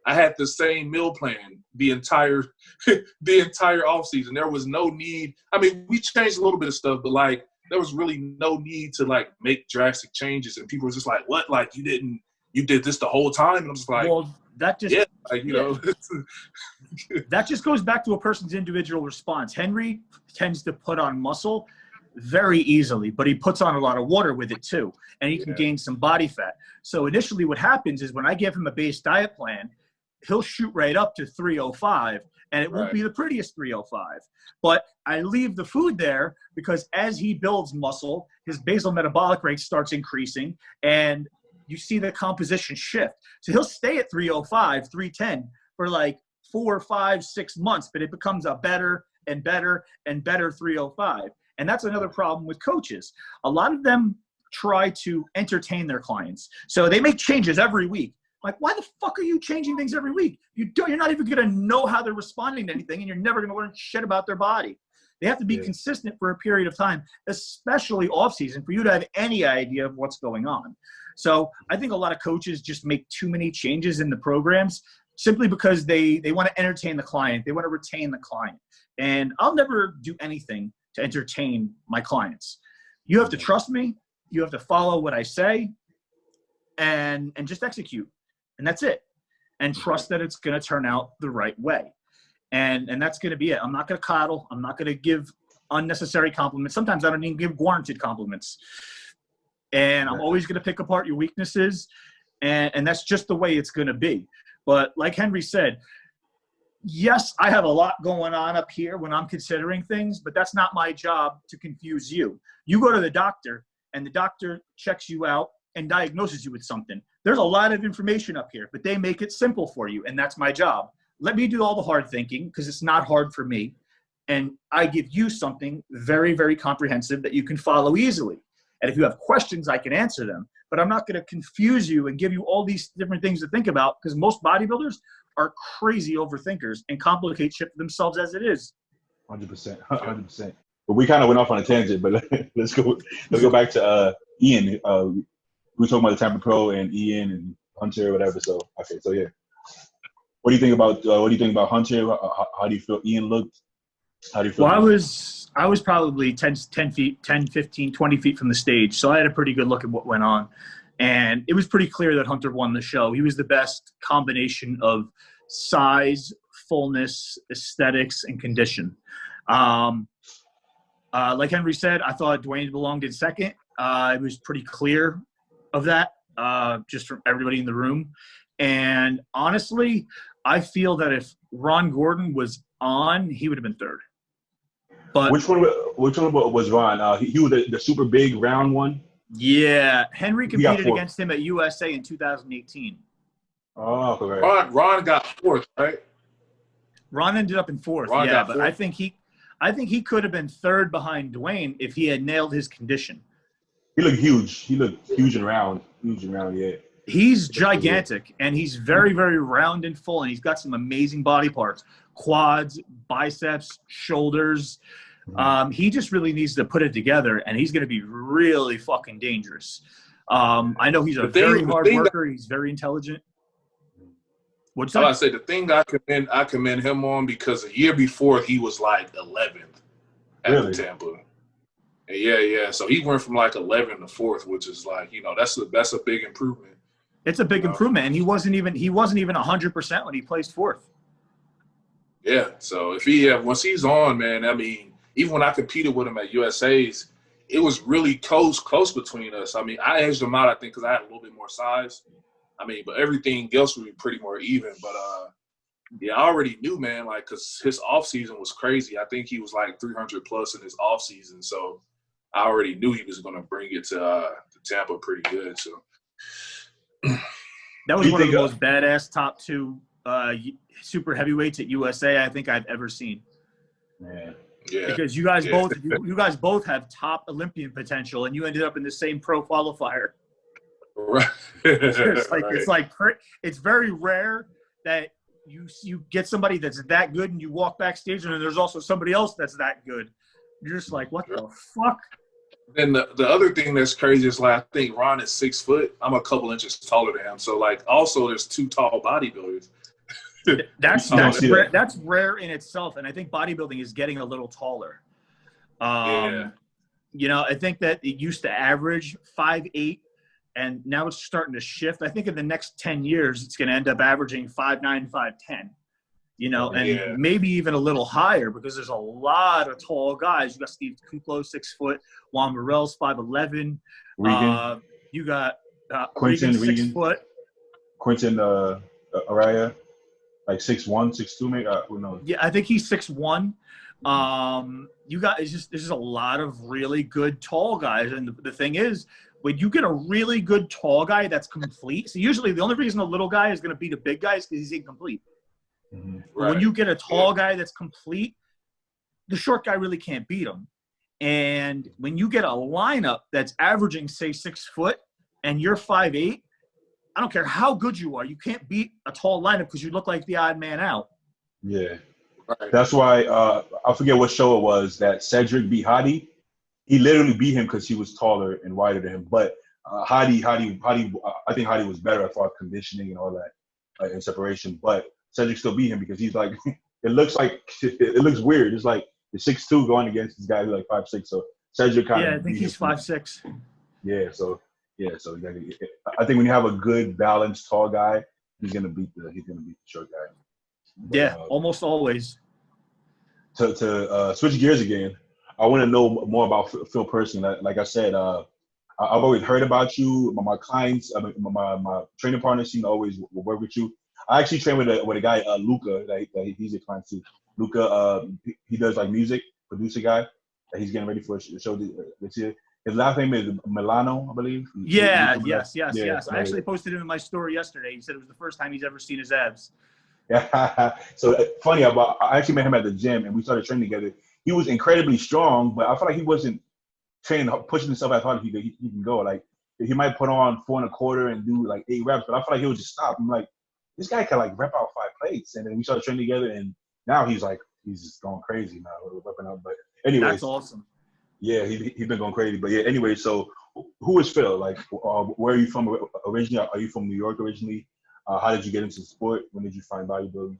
I had the same meal plan the entire off season. There was no need. I mean, we changed a little bit of stuff, but like there was really no need to like make drastic changes. And people were just like, what? Like you did this the whole time? And I'm just like, well, that just, yeah, like, you know. That just goes back to a person's individual response. Henry tends to put on muscle very easily, but he puts on a lot of water with it too. And he can gain some body fat. So initially what happens is when I give him a base diet plan, he'll shoot right up to 305, and it won't be the prettiest 305. But I leave the food there because as he builds muscle, his basal metabolic rate starts increasing, and you see the composition shift. So he'll stay at 305, 310 for like 4, 5, 6 months, but it becomes a better and better and better 305. And that's another problem with coaches. A lot of them try to entertain their clients. So they make changes every week. Like, why the fuck are you changing things every week? You're not even going to know how they're responding to anything, and you're never going to learn shit about their body. They have to be consistent for a period of time, especially off season, for you to have any idea of what's going on. So I think a lot of coaches just make too many changes in the programs simply because they want to entertain the client. They want to retain the client. And I'll never do anything to entertain my clients. You have to trust me. You have to follow what I say and just execute. And that's it. And trust that it's going to turn out the right way. And that's going to be it. I'm not going to coddle. I'm not going to give unnecessary compliments. Sometimes I don't even give warranted compliments. And I'm always going to pick apart your weaknesses. And that's just the way it's going to be. But like Henry said, yes, I have a lot going on up here when I'm considering things, but that's not my job to confuse you. You go to the doctor, and the doctor checks you out and diagnoses you with something. There's a lot of information up here, but they make it simple for you, and that's my job. Let me do all the hard thinking because it's not hard for me, and I give you something very, very comprehensive that you can follow easily. And if you have questions, I can answer them, but I'm not going to confuse you and give you all these different things to think about because most bodybuilders are crazy overthinkers and complicate shit for themselves as it is. 100%, 100%. But we kind of went off on a tangent, but let's go back to Ian. We were talking about the Tampa Pro and Ian and Hunter or whatever. So okay, so yeah. What do you think about Hunter? How do you feel Ian looked? How do you feel? Well, I was probably 10 feet, 10, 15, 20 feet from the stage. So I had a pretty good look at what went on. And it was pretty clear that Hunter won the show. He was the best combination of size, fullness, aesthetics, and condition. Like Henry said, I thought Dwayne belonged in second. It was pretty clear of that, just from everybody in the room. And honestly, I feel that if Ron Gordon was on, he would have been third. But which one was Ron? He was the super big round one. Yeah, Henry competed against him at USA in 2018. Oh, okay. Ron got fourth, right? Ron ended up in fourth. But fourth. I think he could have been third behind Dwayne if he had nailed his condition. He looked huge. He looked huge and round. Yeah. He's gigantic, and he's very, very round and full, and he's got some amazing body parts, quads, biceps, shoulders. He just really needs to put it together, and he's going to be really fucking dangerous. I know he's a very hard worker. He's very intelligent. What's that? I say the thing I commend him on because a year before he was like 11th at Tampa. Yeah. So he went from like 11 to 4th, which is like, that's a big improvement. It's a big improvement, and he wasn't even 100% when he placed 4th. Yeah. So once he's on, man, I mean, even when I competed with him at USA's, it was really close between us. I mean, I edged him out, I think, because I had a little bit more size. I mean, but everything else would be pretty more even. But I already knew, man, like, because his off season was crazy. I think he was like 300 plus in his off season, so I already knew he was going to bring it to Tampa pretty good. So that was one of the most badass top 2 super heavyweights at USA I think I've ever seen. Yeah. Because you guys both have top Olympian potential, and you ended up in the same pro qualifier. Right. It's very rare that you get somebody that's that good and you walk backstage and then there's also somebody else that's that good. You're just like, what the fuck? Then the other thing that's crazy is, like, I think Ron is 6 foot. I'm a couple inches taller than him. So, like, also there's 2 tall bodybuilders. That's rare in itself, and I think bodybuilding is getting a little taller. I think that it used to average 5'8", and now it's starting to shift. I think in the next 10 years, it's going to end up averaging 5'9", 5'10". And maybe even a little higher because there's a lot of tall guys. You got Steve Kuplo, 6 foot. Juan Morel's 5'11". You got Quentin Regan, 6 foot. Quentin Araya, like 6'1", 6'2", maybe. Who knows? Yeah, I think he's 6'1". You got there's just a lot of really good tall guys, and the thing is, when you get a really good tall guy that's complete, so usually the only reason a little guy is going to beat a big guy is because he's incomplete. Mm-hmm. But when you get a tall guy that's complete, the short guy really can't beat him. And when you get a lineup that's averaging, say, 6 foot and you're 5'8", I don't care how good you are, you can't beat a tall lineup because you look like the odd man out. Yeah. Right. That's why I forget what show it was that Cedric beat Hadi. He literally beat him because he was taller and wider than him. But Hadi, I think Hadi was better as far as conditioning and all that and separation. But Cedric still beat him because he's like, it looks weird. It's like the 6'2" going against this guy who's like 5'6". So Cedric kind of. Yeah, I think he's 5'6". Yeah, so exactly. I think when you have a good balanced tall guy, he's gonna beat the short guy. But, yeah, almost always. To switch gears again, I want to know more about Phil personally. Like I said, I've always heard about you. My clients, my training partners seem to always work with you. I actually train with a guy, Luca. That he's a client too. Luca, he does like music, producer guy. That he's getting ready for a show this year. His last name is Milano, I believe. Yeah, yes. I actually posted him in my story yesterday. He said it was the first time he's ever seen his abs. Yeah. So funny, I actually met him at the gym and we started training together. He was incredibly strong, but I felt like he wasn't training, pushing himself as hard as he can go. Like he might put on 4 1/4 and do like 8 reps, but I feel like he would just stop. I'm like, this guy can like rep out 5 plates, and then we started training together, and now he's just going crazy now, repping out. But anyways, that's awesome. Yeah, he's been going crazy. But yeah, anyway, so who is Phil? Like, where are you from originally? Are you from New York originally? How did you get into the sport? When did you find bodybuilding?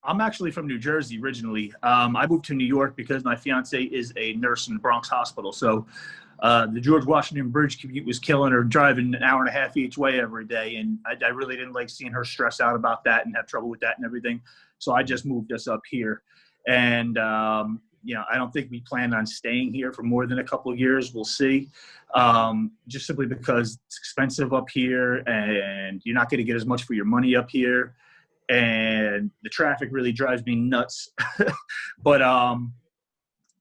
I'm actually from New Jersey originally. I moved to New York because my fiance is a nurse in the Bronx Hospital. So the George Washington Bridge commute was killing her, driving an hour and a half each way every day. And I really didn't like seeing her stress out about that and have trouble with that and everything. So I just moved us up here. And, I don't think we plan on staying here for more than a couple of years. We'll see. Just simply because it's expensive up here and you're not going to get as much for your money up here. And the traffic really drives me nuts. But I'm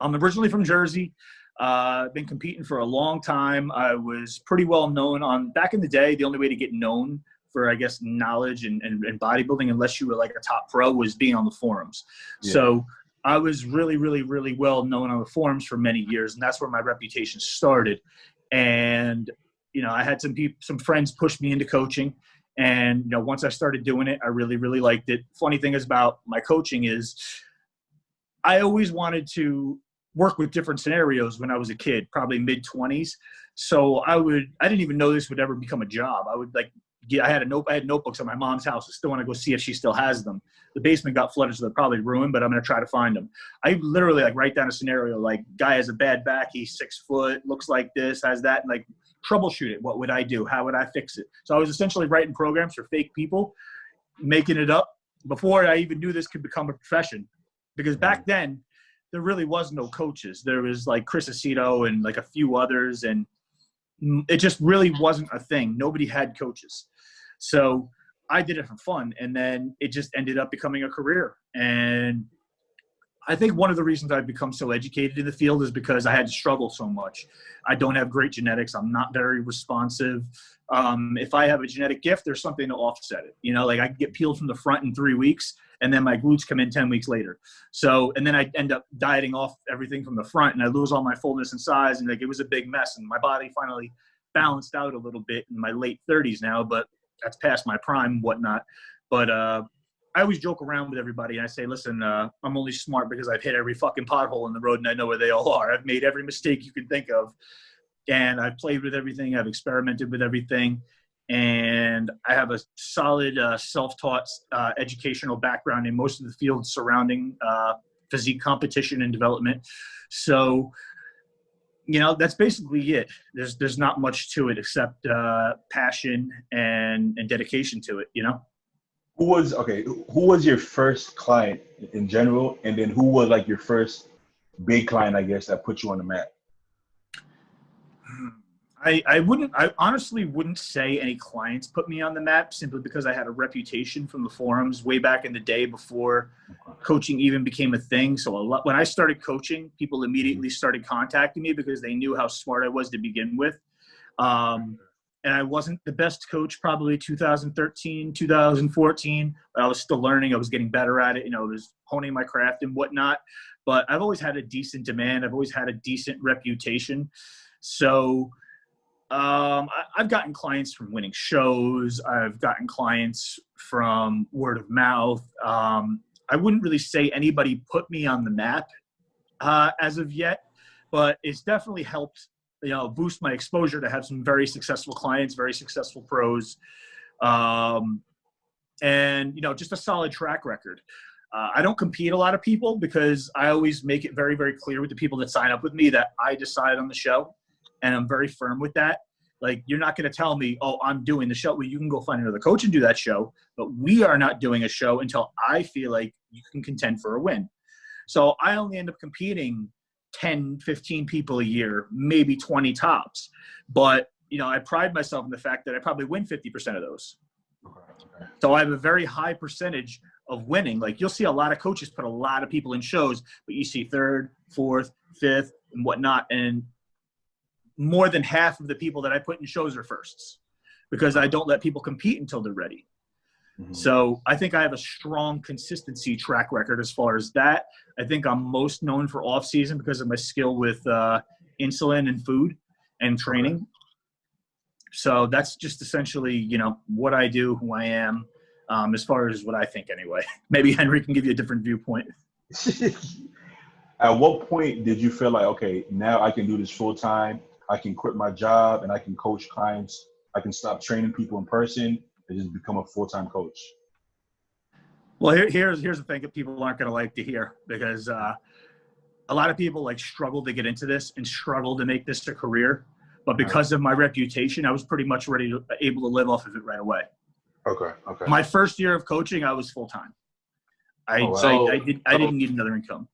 originally from Jersey. I've been competing for a long time. I was pretty well known back in the day. The only way to get known for, I guess, knowledge and bodybuilding, unless you were like a top pro, was being on the forums. Yeah. So I was really, really, really well known on the forums for many years, and that's where my reputation started. And, I had some friends push me into coaching. And, once I started doing it, I really, really liked it. Funny thing is about my coaching is I always wanted to work with different scenarios when I was a kid, probably mid-20s. So I didn't even know this would ever become a job. I had notebooks at my mom's house. I still want to go see if she still has them. The basement got flooded, so they're probably ruined, but I'm going to try to find them. I literally write down a scenario, like guy has a bad back, he's 6 foot, looks like this, has that, and troubleshoot it. What would I do? How would I fix it? So I was essentially writing programs for fake people, making it up before I even knew this could become a profession. Because back then, there really was no coaches. There was Chris Aceto and a few others, and it just really wasn't a thing. Nobody had coaches. So I did it for fun, and then it just ended up becoming a career. And I think one of the reasons I've become so educated in the field is because I had to struggle so much. I don't have great genetics. I'm not very responsive. If I have a genetic gift, there's something to offset it. I can get peeled from the front in 3 weeks, and then my glutes come in 10 weeks later. So, and then I end up dieting off everything from the front, and I lose all my fullness and size, and it was a big mess. And my body finally balanced out a little bit in my late 30s now, but that's past my prime and whatnot. But I always joke around with everybody, and I say, listen, I'm only smart because I've hit every fucking pothole in the road, and I know where they all are. I've made every mistake you can think of, and I've played with everything. I've experimented with everything, and I have a solid self-taught educational background in most of the fields surrounding physique competition and development. So, that's basically it. There's not much to it except passion and dedication to it, Who was your first client in general, and then who was your first big client, I guess, that put you on the map? I honestly wouldn't say any clients put me on the map simply because I had a reputation from the forums way back in the day before coaching even became a thing. So when I started coaching, people immediately started contacting me because they knew how smart I was to begin with. And I wasn't the best coach probably 2013, 2014, but I was still learning. I was getting better at it. I was honing my craft and whatnot. But I've always had a decent demand. I've always had a decent reputation. So I've gotten clients from winning shows. I've gotten clients from word of mouth. I wouldn't really say anybody put me on the map as of yet, but it's definitely helped, boost my exposure to have some very successful clients, very successful pros, and just a solid track record. I don't compete a lot of people because I always make it very, very clear with the people that sign up with me that I decide on the show. And I'm very firm with that. Like, you're not going to tell me, oh, I'm doing the show. Well, you can go find another coach and do that show. But we are not doing a show until I feel like you can contend for a win. So I only end up competing 10, 15 people a year, maybe 20 tops. But, I pride myself in the fact that I probably win 50% of those. Okay. So I have a very high percentage of winning. Like, you'll see a lot of coaches put a lot of people in shows, but you see third, fourth, fifth, and whatnot. And more than half of the people that I put in shows are firsts because I don't let people compete until they're ready. Mm-hmm. So I think I have a strong consistency track record as far as that. I think I'm most known for off season because of my skill with insulin and food and training. Okay. So that's just essentially, what I do, who I am, as far as what I think anyway. Maybe Henry can give you a different viewpoint. At what point did you feel like, okay, now I can do this full time? I can quit my job and I can coach clients. I can stop training people in person and just become a full-time coach. Well, here's the thing that people aren't going to like to hear because a lot of people struggle to get into this and struggle to make this a career. But because of my reputation, I was pretty much able to live off of it right away. Okay. My first year of coaching, I was full-time. I didn't need another income.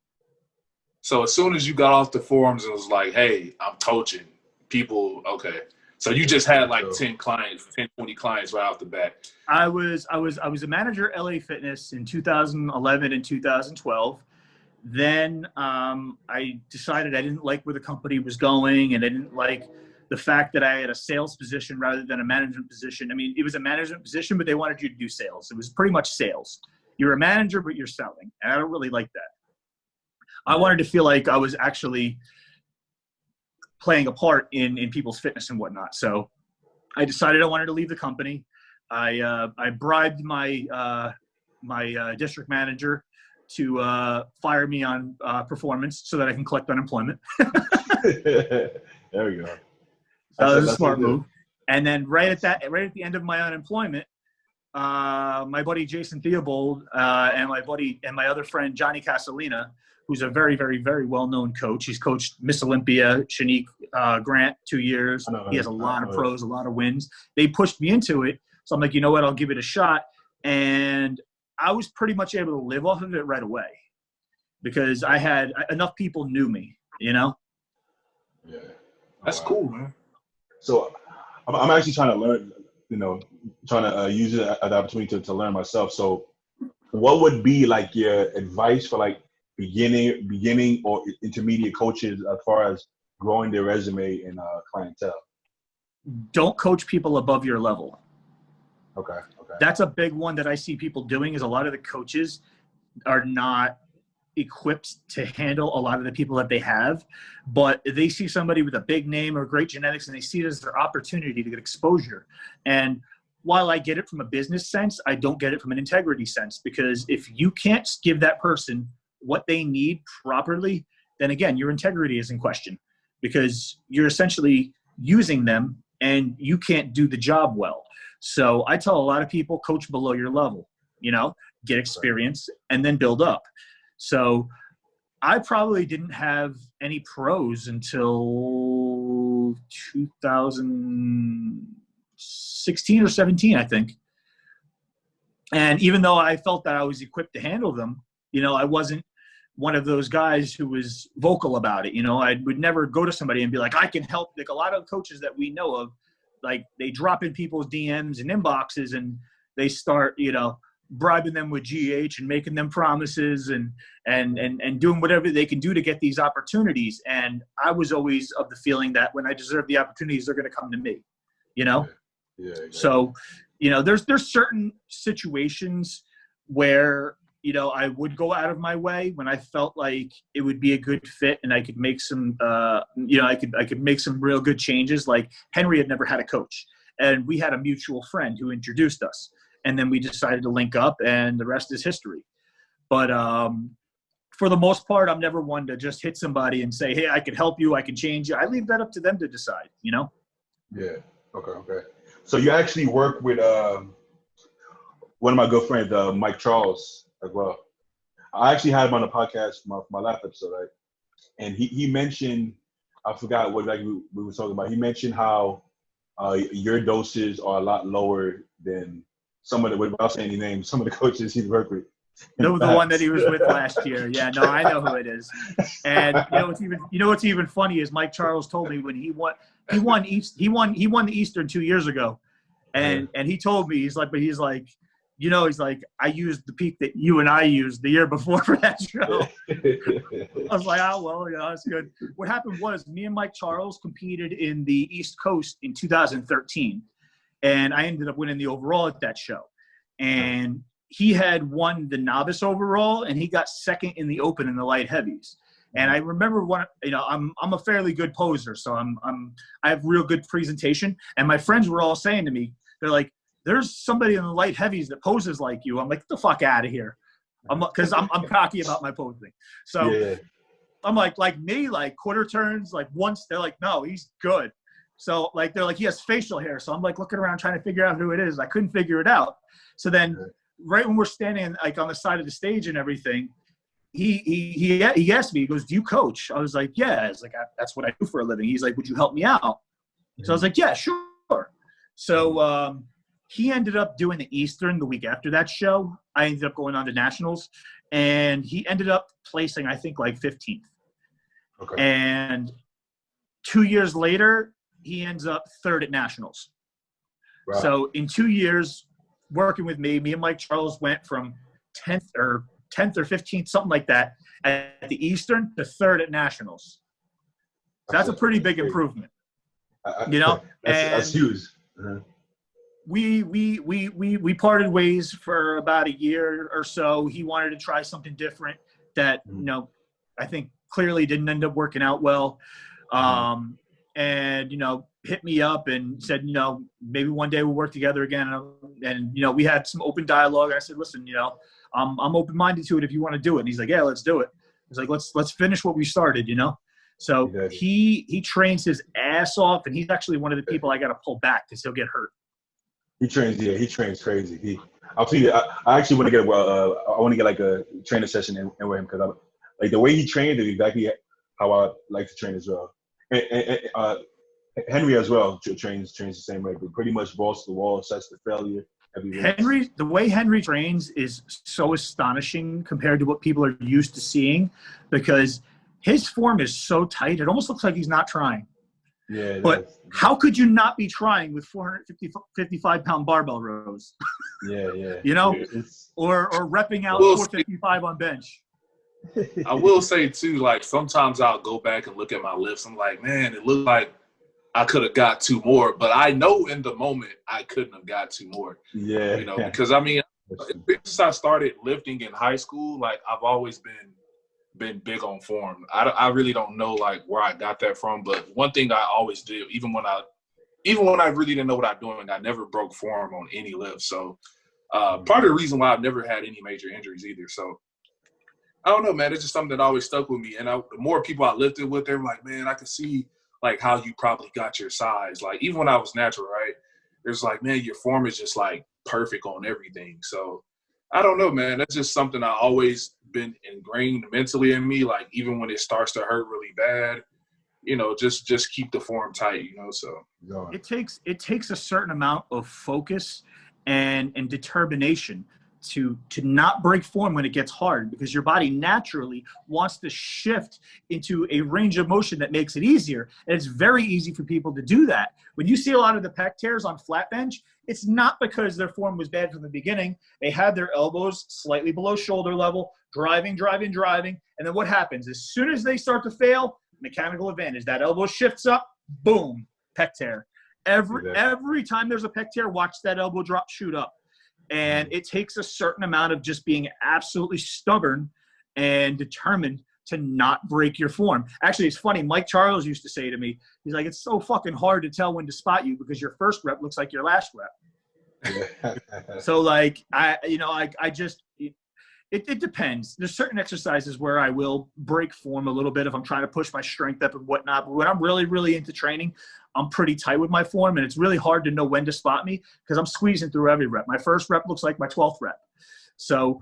So as soon as you got off the forums, it was like, hey, I'm coaching people. Okay. So you just had 10 clients, 10, 20 clients right off the bat. I was a manager at LA Fitness in 2011 and 2012. Then I decided I didn't like where the company was going, and I didn't like the fact that I had a sales position rather than a management position. I mean, it was a management position, but they wanted you to do sales. It was pretty much sales. You're a manager, but you're selling. And I don't really like that. I wanted to feel like I was actually playing a part in people's fitness and whatnot. So I decided I wanted to leave the company. I bribed my district manager to fire me on performance so that I can collect unemployment. There we go. That was a smart move. And then right at the end of my unemployment, my buddy Jason Theobald and my other friend Johnny Casalina, who's a very, very, very well-known coach. He's coached Miss Olympia, Shanique Grant, 2 years. He has a lot of pros, a lot of wins. They pushed me into it. So I'm like, you know what? I'll give it a shot. And I was pretty much able to live off of it right away because I had enough people knew me, Yeah. That's cool, man. So I'm actually trying to learn, trying to use it as an opportunity to learn myself. So what would be your advice for beginning or intermediate coaches as far as growing their resume and clientele? Don't coach people above your level. Okay. That's a big one that I see people doing is a lot of the coaches are not equipped to handle a lot of the people that they have, but they see somebody with a big name or great genetics and they see it as their opportunity to get exposure. And while I get it from a business sense, I don't get it from an integrity sense, because if you can't give that person what they need properly, then again, your integrity is in question because you're essentially using them and you can't do the job well. So I tell a lot of people, coach below your level, get experience and then build up. So I probably didn't have any pros until 2016 or 17, I think. And even though I felt that I was equipped to handle them, I wasn't one of those guys who was vocal about it. You know, I would never go to somebody and be like, I can help. Like a lot of coaches that we know of, like they drop in people's DMs and inboxes and they start, you know, bribing them with GH and making them promises and doing whatever they can do to get these opportunities. And I was always of the feeling that when I deserve the opportunities, they're going to come to me, you know? Yeah, exactly. So, you know, there's certain situations where, you know, I would go out of my way when I felt like it would be a good fit and I could make some, you know, I could make some real good changes. Like Henry had never had a coach, and we had a mutual friend who introduced us. And then we decided to link up, and the rest is history. But for the most part, I'm never one to just hit somebody and say, hey, I can help you, I can change you. I leave that up to them to decide, you know? Yeah. Okay. So you actually work with one of my good friends, Mike Charles, as well. I actually had him on the podcast for my last episode, right? And he mentioned, I forgot what exactly we were talking about. He mentioned how your doses are a lot lower than some of the, without saying any names, some of the coaches he's worked with. The one that he was with last year. Yeah, no, I know who it is. And you know what's even funny is Mike Charles told me when he won the Eastern 2 years ago, and he told me he's like, I used the peak that you and I used the year before for that show. I was like, oh well, yeah, that's good. What happened was me and Mike Charles competed in the East Coast in 2013, and I ended up winning the overall at that show. And he had won the novice overall, and he got second in the open in the light heavies. And I remember I'm a fairly good poser, so I have real good presentation. And my friends were all saying to me, they're like, there's somebody in the light heavies that poses like you. I'm like, get the fuck out of here. Because I'm cocky about my posing. So yeah. I'm like me, like quarter turns, like once they're like, no, he's good. So like, they're like, he has facial hair. So I'm like looking around trying to figure out who it is. I couldn't figure it out. So then right when we're standing like on the side of the stage and everything, he asked me, he goes, do you coach? I was like, yeah. I was like, that's what I do for a living. He's like, would you help me out? So I was like, yeah, sure. So he ended up doing the Eastern the week after that show. I ended up going on to Nationals, and he ended up placing, I think, like 15th. Okay. And 2 years later, he ends up third at Nationals. Wow. So in 2 years working with me and Mike Charles went from 10th or 15th, something like that, at the Eastern to third at Nationals. So that's a pretty big improvement. You know? That's huge. Uh-huh. We parted ways for about a year or so. He wanted to try something different that, you know, I think clearly didn't end up working out well. And, you know, hit me up and said, you know, maybe one day we'll work together again. And, you know, we had some open dialogue. I said, listen, you know, I'm open-minded to it if you want to do it. And he's like, yeah, let's do it. He's like, let's finish what we started, you know? So he trains his ass off, and he's actually one of the people I got to pull back because he'll get hurt. He trains crazy. I'll tell you, I actually want to get like a trainer session in with him because like the way he trained is exactly how I like to train as well. And Henry as well trains the same way, but pretty much balls to the wall, sets to failure. The way Henry trains is so astonishing compared to what people are used to seeing, because his form is so tight. It almost looks like he's not trying. Yeah, but how could you not be trying with 455-pound barbell rows? Yeah. You know, or repping out 455 on bench. I will say too, like sometimes I'll go back and look at my lifts. I'm like, man, it looked like I could have got 2 more, but I know in the moment I couldn't have got 2 more. Yeah, you know, because I mean, since I started lifting in high school, like I've always been big on form. I really don't know like where I got that from, but one thing I always did, even when I really didn't know what I'm doing, I never broke form on any lift. So part of the reason why I've never had any major injuries either. So I don't know, man. It's just something that always stuck with me. And the more people I lifted with, they were like, man, I could see like how you probably got your size. Like even when I was natural, right? There's like, man, your form is just like perfect on everything. So I don't know, man. That's just something I always been ingrained mentally in me. Like even when it starts to hurt really bad, you know, just keep the form tight, you know. So it takes a certain amount of focus and determination not break form when it gets hard, because your body naturally wants to shift into a range of motion that makes it easier. And it's very easy for people to do that. When you see a lot of the pec tears on flat bench, it's not because their form was bad from the beginning. They had their elbows slightly below shoulder level, driving. And then what happens? As soon as they start to fail, mechanical advantage. That elbow shifts up, boom, pec tear. Every time there's a pec tear, watch that elbow drop shoot up. And it takes a certain amount of just being absolutely stubborn and determined to not break your form. Actually, it's funny. Mike Charles used to say to me, he's like, it's so fucking hard to tell when to spot you because your first rep looks like your last rep. So like, it depends. There's certain exercises where I will break form a little bit if I'm trying to push my strength up and whatnot. But when I'm really, really into training, I'm pretty tight with my form, and it's really hard to know when to spot me because I'm squeezing through every rep. My first rep looks like my 12th rep. So,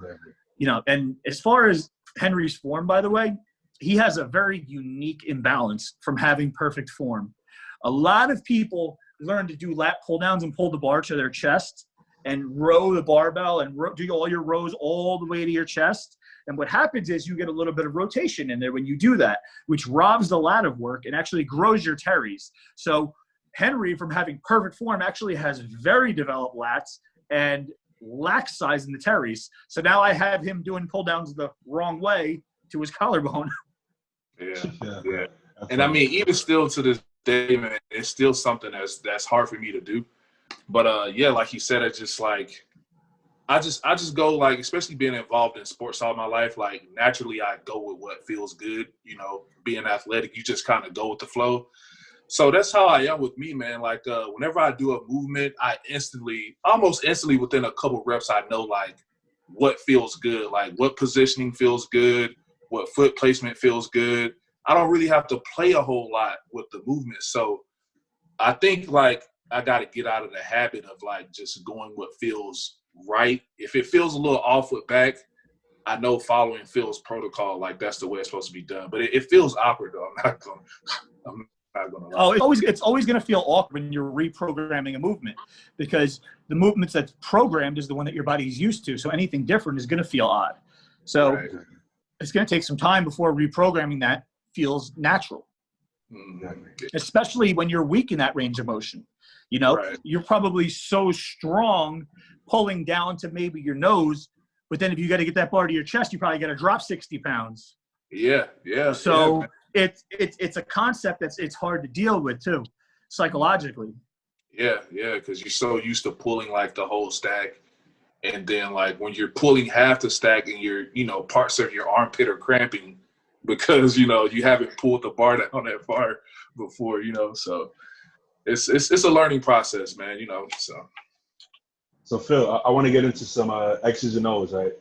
and as far as Henry's form, by the way, he has a very unique imbalance from having perfect form. A lot of people learn to do lat pull downs and pull the bar to their chest and row the barbell and do all your rows all the way to your chest. And what happens is you get a little bit of rotation in there when you do that, which robs the lat of work and actually grows your teres. So Henry, from having perfect form, actually has very developed lats and lacks size in the teres. So now I have him doing pull downs the wrong way to his collarbone. Yeah. And I mean, even still to this day, man, it's still something that's hard for me to do. But yeah, like you said, it's just like I just go, like, especially being involved in sports all my life, like naturally I go with what feels good. You know, being athletic, you just kind of go with the flow. So that's how I am with me, man. Like whenever I do a movement, I almost instantly within a couple reps, I know like what feels good, like what positioning feels good, what foot placement feels good. I don't really have to play a whole lot with the movement. So I think like I got to get out of the habit of like just going what feels right. If it feels a little off with back, I know following Phil's protocol, like that's the way it's supposed to be done. But it feels awkward though. I'm not gonna lie. Oh, it's always going to feel awkward when you're reprogramming a movement, because the movements that's programmed is the one that your body's used to. So anything different is going to feel odd. So it's going to take some time before reprogramming that feels natural, especially when you're weak in that range of motion. You know, you're probably so strong pulling down to maybe your nose, but then if you got to get that bar to your chest, you probably got to drop 60 pounds. Yeah. So it's a concept it's hard to deal with too, psychologically. Yeah, because you're so used to pulling like the whole stack, and then like when you're pulling half the stack and your parts of your armpit are cramping because you haven't pulled the bar down that far before. So it's a learning process, man. So Phil, I want to get into some X's and O's, right?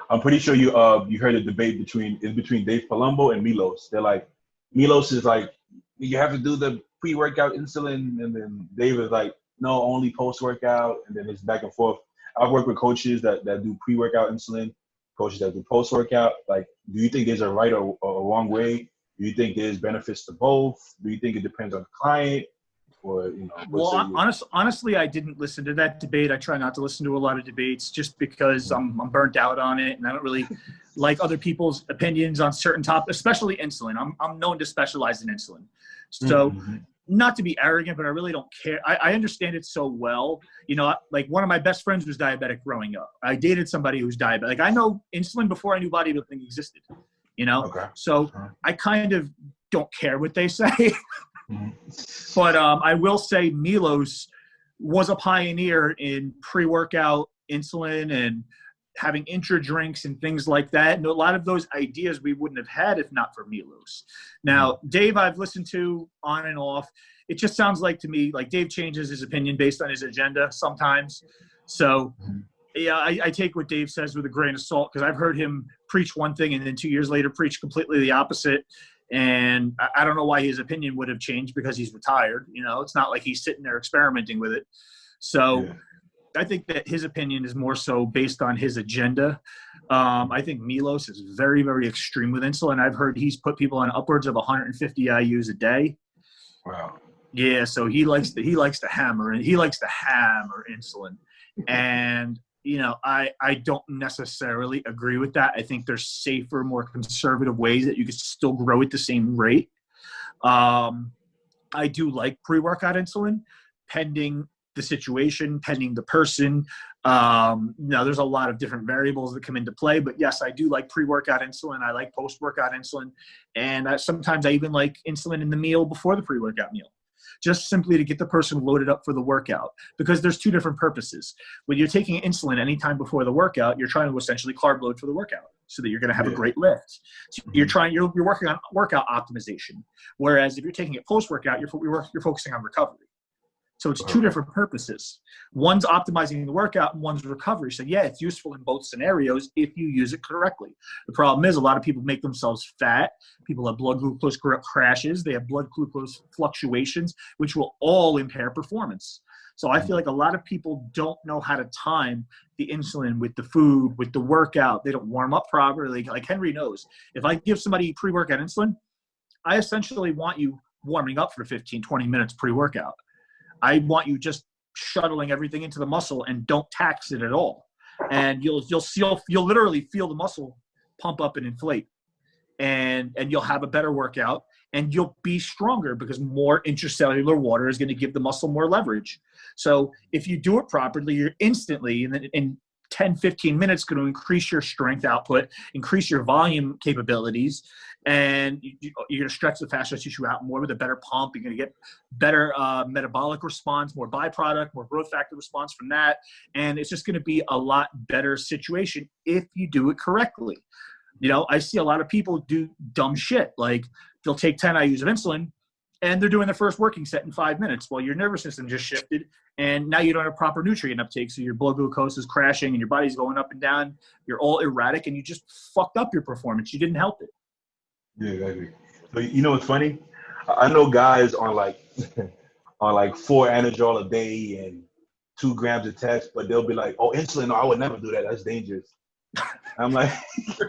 I'm pretty sure you heard a debate between Dave Palumbo and Milos. They're like, Milos is like, you have to do the pre-workout insulin, and then Dave is like, no, only post-workout, and then it's back and forth. I've worked with coaches that do pre-workout insulin, coaches that do post-workout. Like, do you think there's a right or a wrong way? Do you think there's benefits to both? Do you think it depends on the client? Or, well, honestly, I didn't listen to that debate. I try not to listen to a lot of debates just because I'm burnt out on it, and I don't really like other people's opinions on certain topics, especially insulin. I'm known to specialize in insulin. So not to be arrogant, but I really don't care. I understand it so well. Like one of my best friends was diabetic growing up. I dated somebody who's diabetic. Like I know insulin before I knew bodybuilding existed, So I kind of don't care what they say. But I will say Milos was a pioneer in pre-workout insulin and having intra drinks and things like that. And a lot of those ideas we wouldn't have had if not for Milos. Now, Dave, I've listened to on and off. It just sounds like to me, like Dave changes his opinion based on his agenda sometimes. So yeah, I take what Dave says with a grain of salt, because I've heard him preach one thing and then 2 years later preach completely the opposite. And I don't know why his opinion would have changed, because he's retired. It's not like he's sitting there experimenting with it. So I think that his opinion is more so based on his agenda. I think Milos is very, very extreme with insulin. I've heard he's put people on upwards of 150 IUs a day. Wow. Yeah, so he likes to hammer, and he likes to hammer insulin. And I don't necessarily agree with that. I think there's safer, more conservative ways that you could still grow at the same rate. I do like pre-workout insulin, pending the situation, pending the person. Now, there's a lot of different variables that come into play, but yes, I do like pre-workout insulin. I like post-workout insulin, and sometimes I even like insulin in the meal before the pre-workout meal, just simply to get the person loaded up for the workout, because there's two different purposes. When you're taking insulin anytime before the workout, you're trying to essentially carb load for the workout so that you're going to have a great lift. So you're working on workout optimization. Whereas if you're taking it post-workout, you're focusing on recovery. So it's two different purposes. One's optimizing the workout and one's recovery. So yeah, it's useful in both scenarios if you use it correctly. The problem is a lot of people make themselves fat. People have blood glucose crashes. They have blood glucose fluctuations, which will all impair performance. So I feel like a lot of people don't know how to time the insulin with the food, with the workout. They don't warm up properly. Like Henry knows, if I give somebody pre-workout insulin, I essentially want you warming up for 15, 20 minutes pre-workout. I want you just shuttling everything into the muscle and don't tax it at all. And you'll literally feel the muscle pump up and inflate. And you'll have a better workout and you'll be stronger because more intracellular water is going to give the muscle more leverage. So if you do it properly, you're instantly in 10, 15 minutes going to increase your strength output, increase your volume capabilities, and you're going to stretch the fascial tissue out more with a better pump. You're going to get better metabolic response, more byproduct, more growth factor response from that. And it's just going to be a lot better situation if you do it correctly. I see a lot of people do dumb shit. Like they'll take 10 IUs of insulin and they're doing their first working set in 5 minutes. Well, your nervous system just shifted and now you don't have proper nutrient uptake. So your blood glucose is crashing and your body's going up and down. You're all erratic and you just fucked up your performance. You didn't help it. Yeah, exactly. So what's funny? I know guys on like 4 Anadrol a day and 2 grams of test, but they'll be like, "Oh, insulin? No, I would never do that. That's dangerous." I'm like,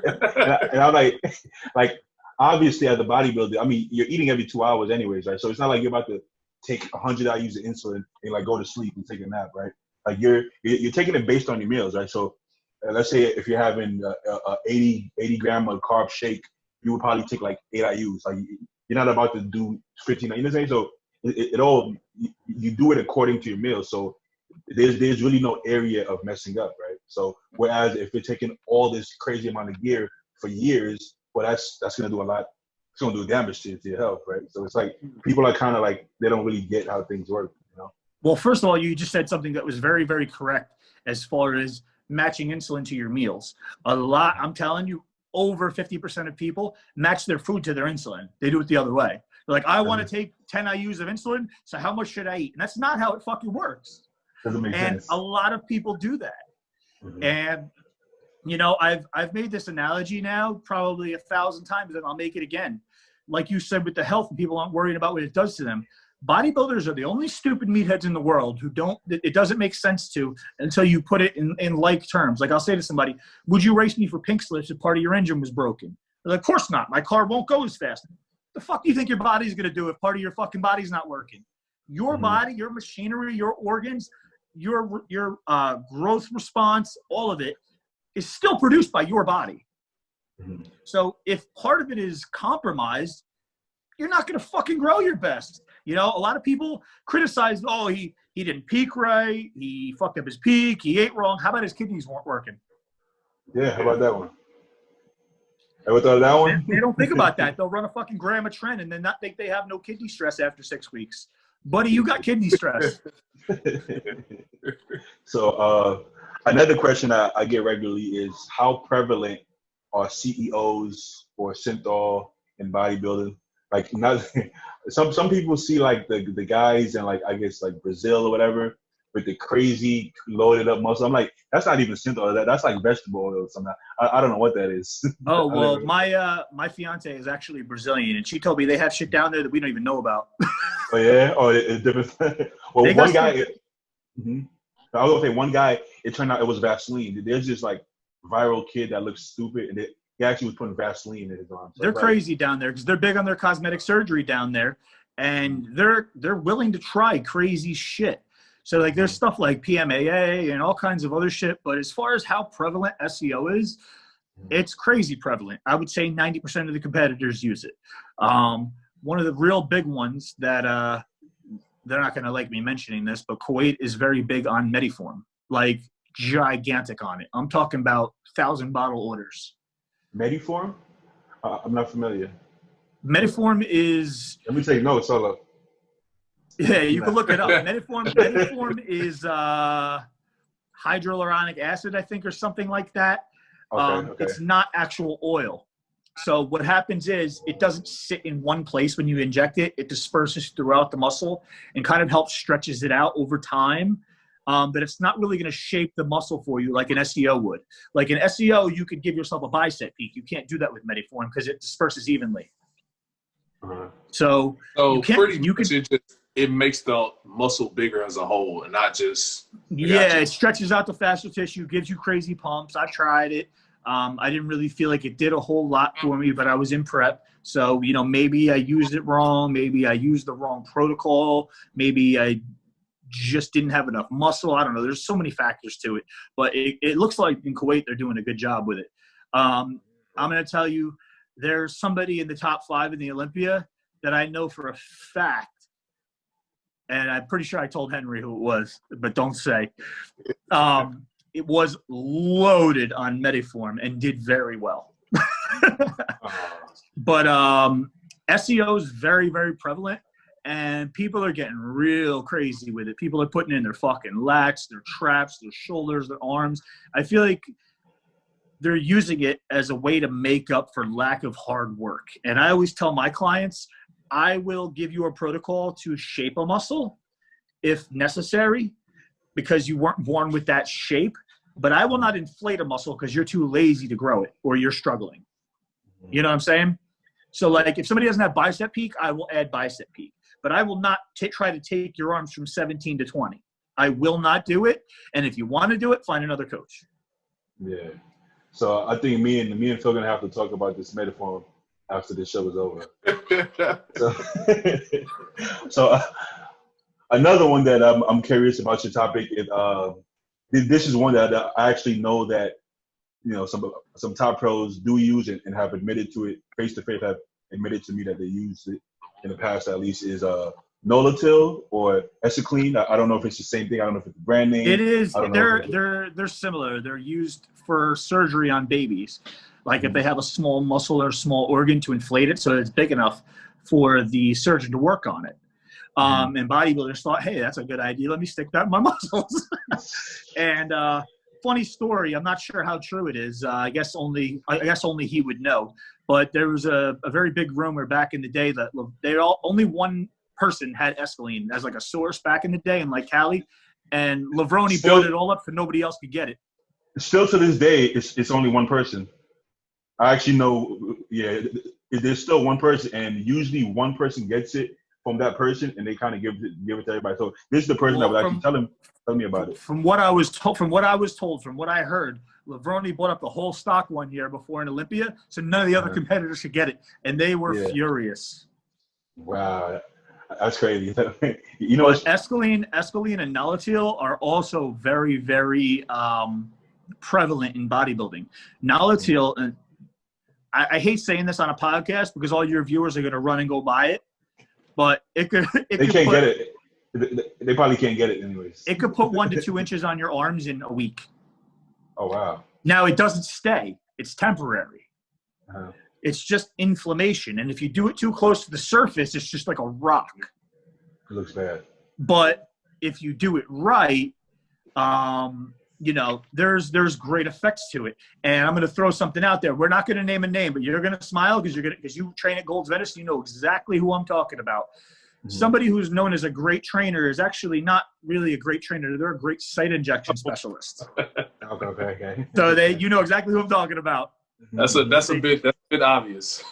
and I'm like, obviously as a bodybuilder, I mean, you're eating every 2 hours anyways, right? So it's not like you're about to take 100 IUs of insulin and like go to sleep and take a nap, right? Like you're taking it based on your meals, right? So let's say if you're having a 80 gram of carb shake, you would probably take like 8 IUs. Like you're not about to do 15. You know what I'm saying? So it all, you do it according to your meals. So there's really no area of messing up, right? So whereas if you're taking all this crazy amount of gear for years, well, that's going to do a lot. It's going to do damage to your health, right? So it's like people are kind of like, they don't really get how things work, Well, first of all, you just said something that was very, very correct as far as matching insulin to your meals. I'm telling you, over 50% of people match their food to their insulin. They do it the other way. They're like, I want to take 10 IUs of insulin, so how much should I eat? And that's not how it fucking works. Doesn't make sense. A lot of people do that. Mm-hmm. And, I've made this analogy now probably 1,000 times, and I'll make it again. Like you said with the health, and people aren't worried about what it does to them. Bodybuilders are the only stupid meatheads in the world who it doesn't make sense to until you put it in like terms. Like I'll say to somebody, would you race me for pink slips if part of your engine was broken? They're like, of course not. My car won't go as fast. The fuck do you think your body's going to do if part of your fucking body's not working? Your body, your machinery, your organs, your growth response, all of it is still produced by your body. Mm-hmm. So if part of it is compromised, you're not going to fucking grow your best. A lot of people criticize, he didn't peak right. He fucked up his peak. He ate wrong. How about his kidneys weren't working? Yeah, how about that one? Ever thought of that one? They don't think about that. They'll run a fucking gram of Tren and then not think they have no kidney stress after 6 weeks. Buddy, you got kidney stress. So another question I get regularly is, how prevalent are CEOs or synthol in bodybuilding? Like, not some people see like the guys in like, I guess like Brazil or whatever with the crazy loaded up muscle. I'm like, that's not even synthol. That's like vegetable oil or something. I don't know what that is. Oh well, my fiance is actually Brazilian, and she told me they have shit down there that we don't even know about. Oh yeah, it's different. Well, one guy. I was gonna say one guy. It turned out it was Vaseline. There's this like viral kid that looks stupid, and he actually was putting Vaseline in his arms. So they're crazy down there because they're big on their cosmetic surgery down there, and they're willing to try crazy shit. So like there's stuff like PMAA and all kinds of other shit. But as far as how prevalent SEO is, it's crazy prevalent. I would say 90% of the competitors use it. One of the real big ones that they're not going to like me mentioning this, but Kuwait is very big on Mediform, like gigantic on it. I'm talking about 1,000 bottle orders. Mediform? I'm not familiar. Mediform is. Let me take notes. Solo. Yeah, you can look it up. Mediform is hyaluronic acid, I think, or something like that. Okay. It's not actual oil. So what happens is it doesn't sit in one place when you inject it. It disperses throughout the muscle and kind of helps stretches it out over time. But it's not really going to shape the muscle for you like an SEO would. Like an SEO, you could give yourself a bicep peak. You can't do that with Mediform because it disperses evenly. So it makes the muscle bigger as a whole and not just. It stretches out the fascial tissue, gives you crazy pumps. I tried it. I didn't really feel like it did a whole lot for me, but I was in prep. So, maybe I used it wrong. Maybe I used the wrong protocol. Maybe I just didn't have enough muscle. I don't know. There's so many factors to it. But it looks like in Kuwait they're doing a good job with it. I'm going to tell you, there's somebody in the top 5 in the Olympia that I know for a fact, and I'm pretty sure I told Henry who it was, but don't say. It was loaded on Mediform and did very well. But SEO is very, very prevalent, and people are getting real crazy with it. People are putting in their fucking lats, their traps, their shoulders, their arms. I feel like they're using it as a way to make up for lack of hard work. And I always tell my clients, I will give you a protocol to shape a muscle if necessary, because you weren't born with that shape, but I will not inflate a muscle because you're too lazy to grow it or you're struggling. You know what I'm saying? So like if somebody doesn't have bicep peak, I will add bicep peak, but I will not try to take your arms from 17 to 20. I will not do it. And if you want to do it, find another coach. Yeah. So I think me and Phil are going to have to talk about this Mediform after this show is over. So another one that I'm curious about your topic is this is one that I actually know that some top pros do use and have admitted to it face to face, have admitted to me that they used it in the past at least, is Nolatil or Esicline. I don't know if it's the same thing. I don't know if it's a brand name. It is. They're similar. They're used for surgery on babies. Like if they have a small muscle or small organ to inflate it so it's big enough for the surgeon to work on it. And bodybuilders thought, hey, that's a good idea. Let me stick that in my muscles. And funny story. I'm not sure how true it is. I guess only he would know. But there was a very big rumor back in the day that only one person had Escalene as like a source back in the day in like Cali, and Lavroni built it all up so nobody else could get it. Still to this day, it's only one person. I actually know. Yeah, there's still one person, and usually one person gets it from that person, and they kind of give it to everybody. So this is the person that was actually telling me about it. From what I was told, from what I heard, Lavroni bought up the whole stock one year before in Olympia, so none of the other competitors could get it, and they were furious. Wow, that's crazy. Escalene and Nolatil are also very, very prevalent in bodybuilding. Nolatil, I hate saying this on a podcast because all your viewers are going to run and go buy it, but they can't get it. They probably can't get it anyways. It could put 1 to 2 inches on your arms in a week. Oh, wow. Now, it doesn't stay. It's temporary. It's just inflammation. And if you do it too close to the surface, it's just like a rock. It looks bad. But if you do it right, there's great effects to it. And I'm going to throw something out there. We're not going to name a name, but you're going to smile because you train at Gold's Venice. You know exactly who I'm talking about. Somebody who's known as a great trainer is actually not really a great trainer. They're a great site injection specialist. Okay. So you know exactly who I'm talking about. That's a bit obvious.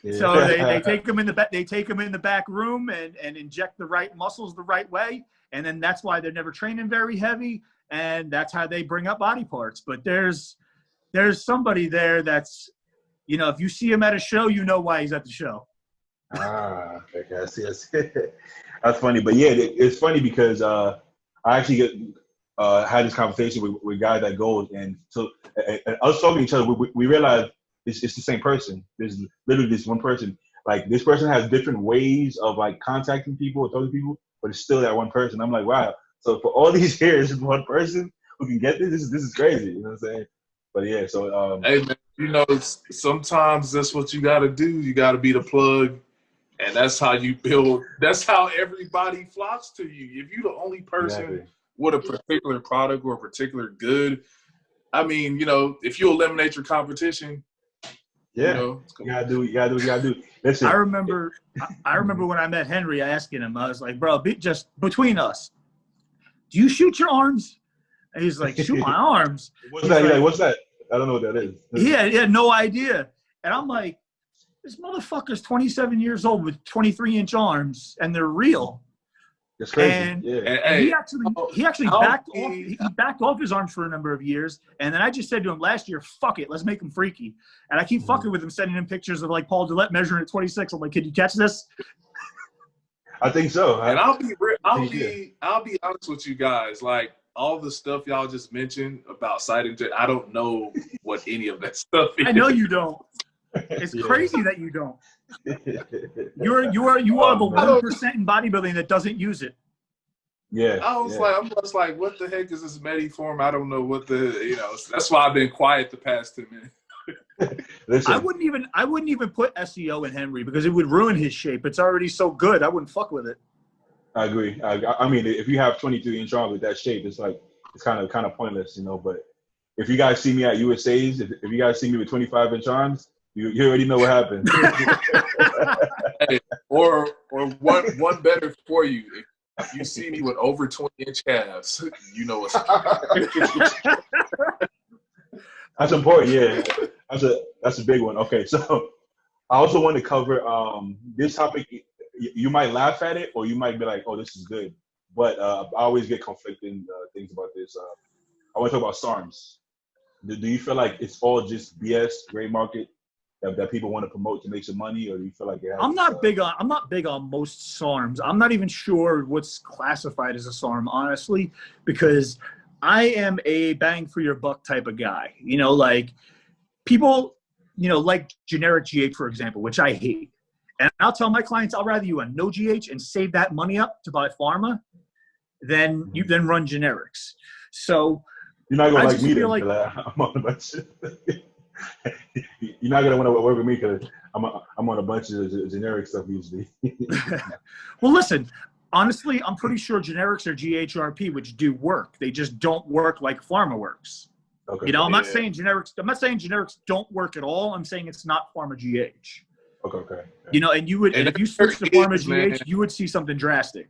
Yeah. So they take them in the back room and inject the right muscles the right way, and then that's why they're never training very heavy, and that's how they bring up body parts. But there's somebody there that's, if you see him at a show, you know why he's at the show. Okay. I see. That's funny. But yeah, it's funny because I actually had this conversation with guys that goes, and so and us talking to each other, we realized it's the same person. There's literally this one person. Like this person has different ways of like contacting people or talking to people, but it's still that one person. I'm like, wow. So for all these years, just one person who can get this. This is crazy. You know what I'm saying? But yeah, so hey man, you know, sometimes that's what you got to do. You got to be the plug, and that's how you build. That's how everybody flocks to you. If you're the only person with a particular product or a particular good, I mean, you know, if you eliminate your competition, yeah, you know, you gotta do. Listen, I remember when I met Henry, I asked him, I was like, bro, just between us, do you shoot your arms? And he's like, shoot my arms. What's that? Like, what's that? I don't know what that is. He had no idea. And I'm like, this motherfucker's 27 years old with 23-inch arms, and they're real. That's crazy. And, yeah. and he actually backed off his arms for a number of years. And then I just said to him last year, fuck it, let's make him freaky. And I keep fucking with him, sending him pictures of like Paul Gillette measuring at 26. I'm like, can you catch this? I think so. And I'll be honest with you guys. Like all the stuff y'all just mentioned about sighting, I don't know what any of that stuff is. I know you don't. It's crazy that you don't. You are the 1% in bodybuilding that doesn't use it. Yeah. I'm just like, what the heck is this Mediform? I don't know what that's why I've been quiet the past 2 minutes. Listen, I wouldn't even put SEO in Henry because it would ruin his shape. It's already so good. I wouldn't fuck with it. I agree. I mean, if you have 23-inch arms with that shape, it's like it's kind of pointless, you know. But if you guys see me at USA's, if you guys see me with 25-inch arms, you already know what happened. Hey, or one better for you. If you see me with over 20-inch calves, you know what's That's important, yeah. That's a big one. Okay, so I also want to cover this topic. You might laugh at it, or you might be like, "Oh, this is good," but I always get conflicting things about this. I want to talk about SARMs. Do you feel like it's all just BS, gray market that people want to promote to make some money, or do you feel like it has? I'm not big on most SARMs. I'm not even sure what's classified as a SARM, honestly, because I am a bang for your buck type of guy. You know, like people, you know, like generic GH, for example, which I hate. And I'll tell my clients, I'll rather you on no GH and save that money up to buy pharma than you then run generics. So you're not gonna like me then, like, I'm on a bunch. You're not gonna want to work with me because I'm on a bunch of generic stuff usually. Well, listen. Honestly, I'm pretty sure generics are GHRP, which do work. They just don't work like pharma works. Okay. You know, I'm not saying generics don't work at all. I'm saying it's not pharma GH. Okay. You know, and if you switch to pharma GH, you would see something drastic.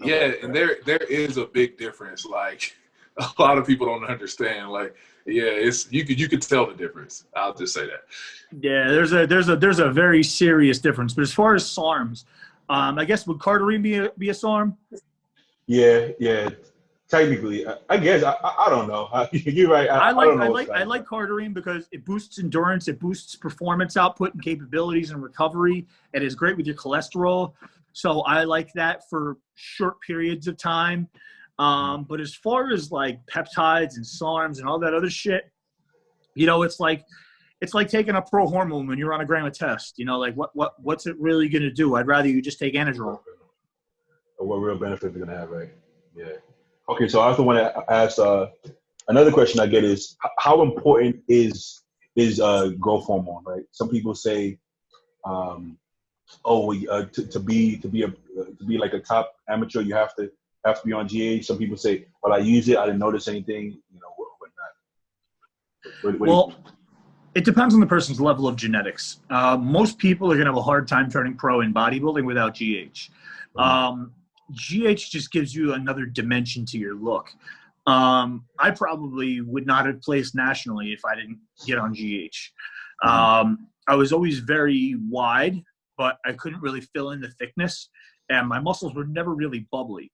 Yeah, and there is a big difference. Like a lot of people don't understand. Like, yeah, it's you could tell the difference. I'll just say that. Yeah, there's a very serious difference. But as far as SARMs, I guess would Cardarine be a SARM? Yeah. Technically, I guess I don't know. You're right. I like Cardarine because it boosts endurance, it boosts performance output and capabilities and recovery. It is great with your cholesterol, so I like that for short periods of time. But as far as like peptides and SARMs and all that other shit, you know, it's like taking a pro hormone when you're on a grandma test. You know, like what's it really going to do? I'd rather you just take Anadrol. Or what real benefit they're going to have, right? Yeah. Okay, so I also want to ask another question I get is how important is growth hormone, right? Some people say, to be like a top amateur, you have to be on GH. Some people say, well, I use it, I didn't notice anything, you know, whatnot. It depends on the person's level of genetics. Most people are going to have a hard time turning pro in bodybuilding without GH. GH just gives you another dimension to your look. I probably would not have placed nationally if I didn't get on GH. I was always very wide, but I couldn't really fill in the thickness, and my muscles were never really bubbly.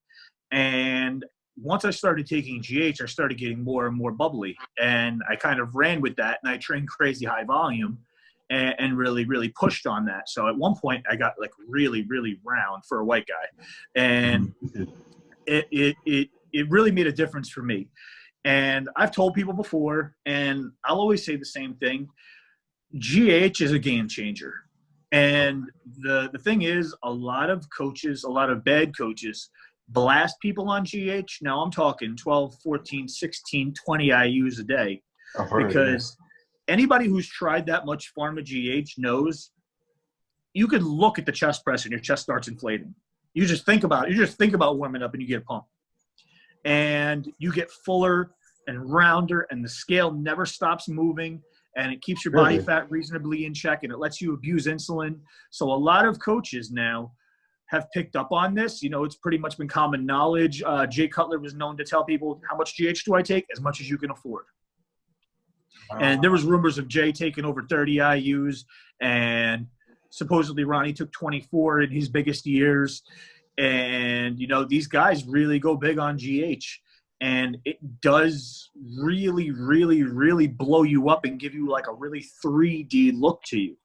And once I started taking GH, I started getting more and more bubbly, and I kind of ran with that, and I trained crazy high volume and really, really pushed on that. So at one point I got like really, really round for a white guy, and it it really made a difference for me. And I've told people before, and I'll always say the same thing. GH is a game changer. And the thing is, a lot of coaches, a lot of bad coaches, blast people on GH. Now I'm talking 12, 14, 16, 20 IUs a day. Because anybody who's tried that much pharma GH knows you could look at the chest press and your chest starts inflating. You just think about it. You just think about warming up and you get pumped. And you get fuller and rounder, and the scale never stops moving, and it keeps your body fat reasonably in check, and it lets you abuse insulin. So a lot of coaches now have picked up on this. You know, it's pretty much been common knowledge. Jay Cutler was known to tell people, how much GH do I take? As much as you can afford. And there was rumors of Jay taking over 30 IUs, and supposedly Ronnie took 24 in his biggest years. And, you know, these guys really go big on GH. And it does really, really, really blow you up and give you like a really 3D look to you.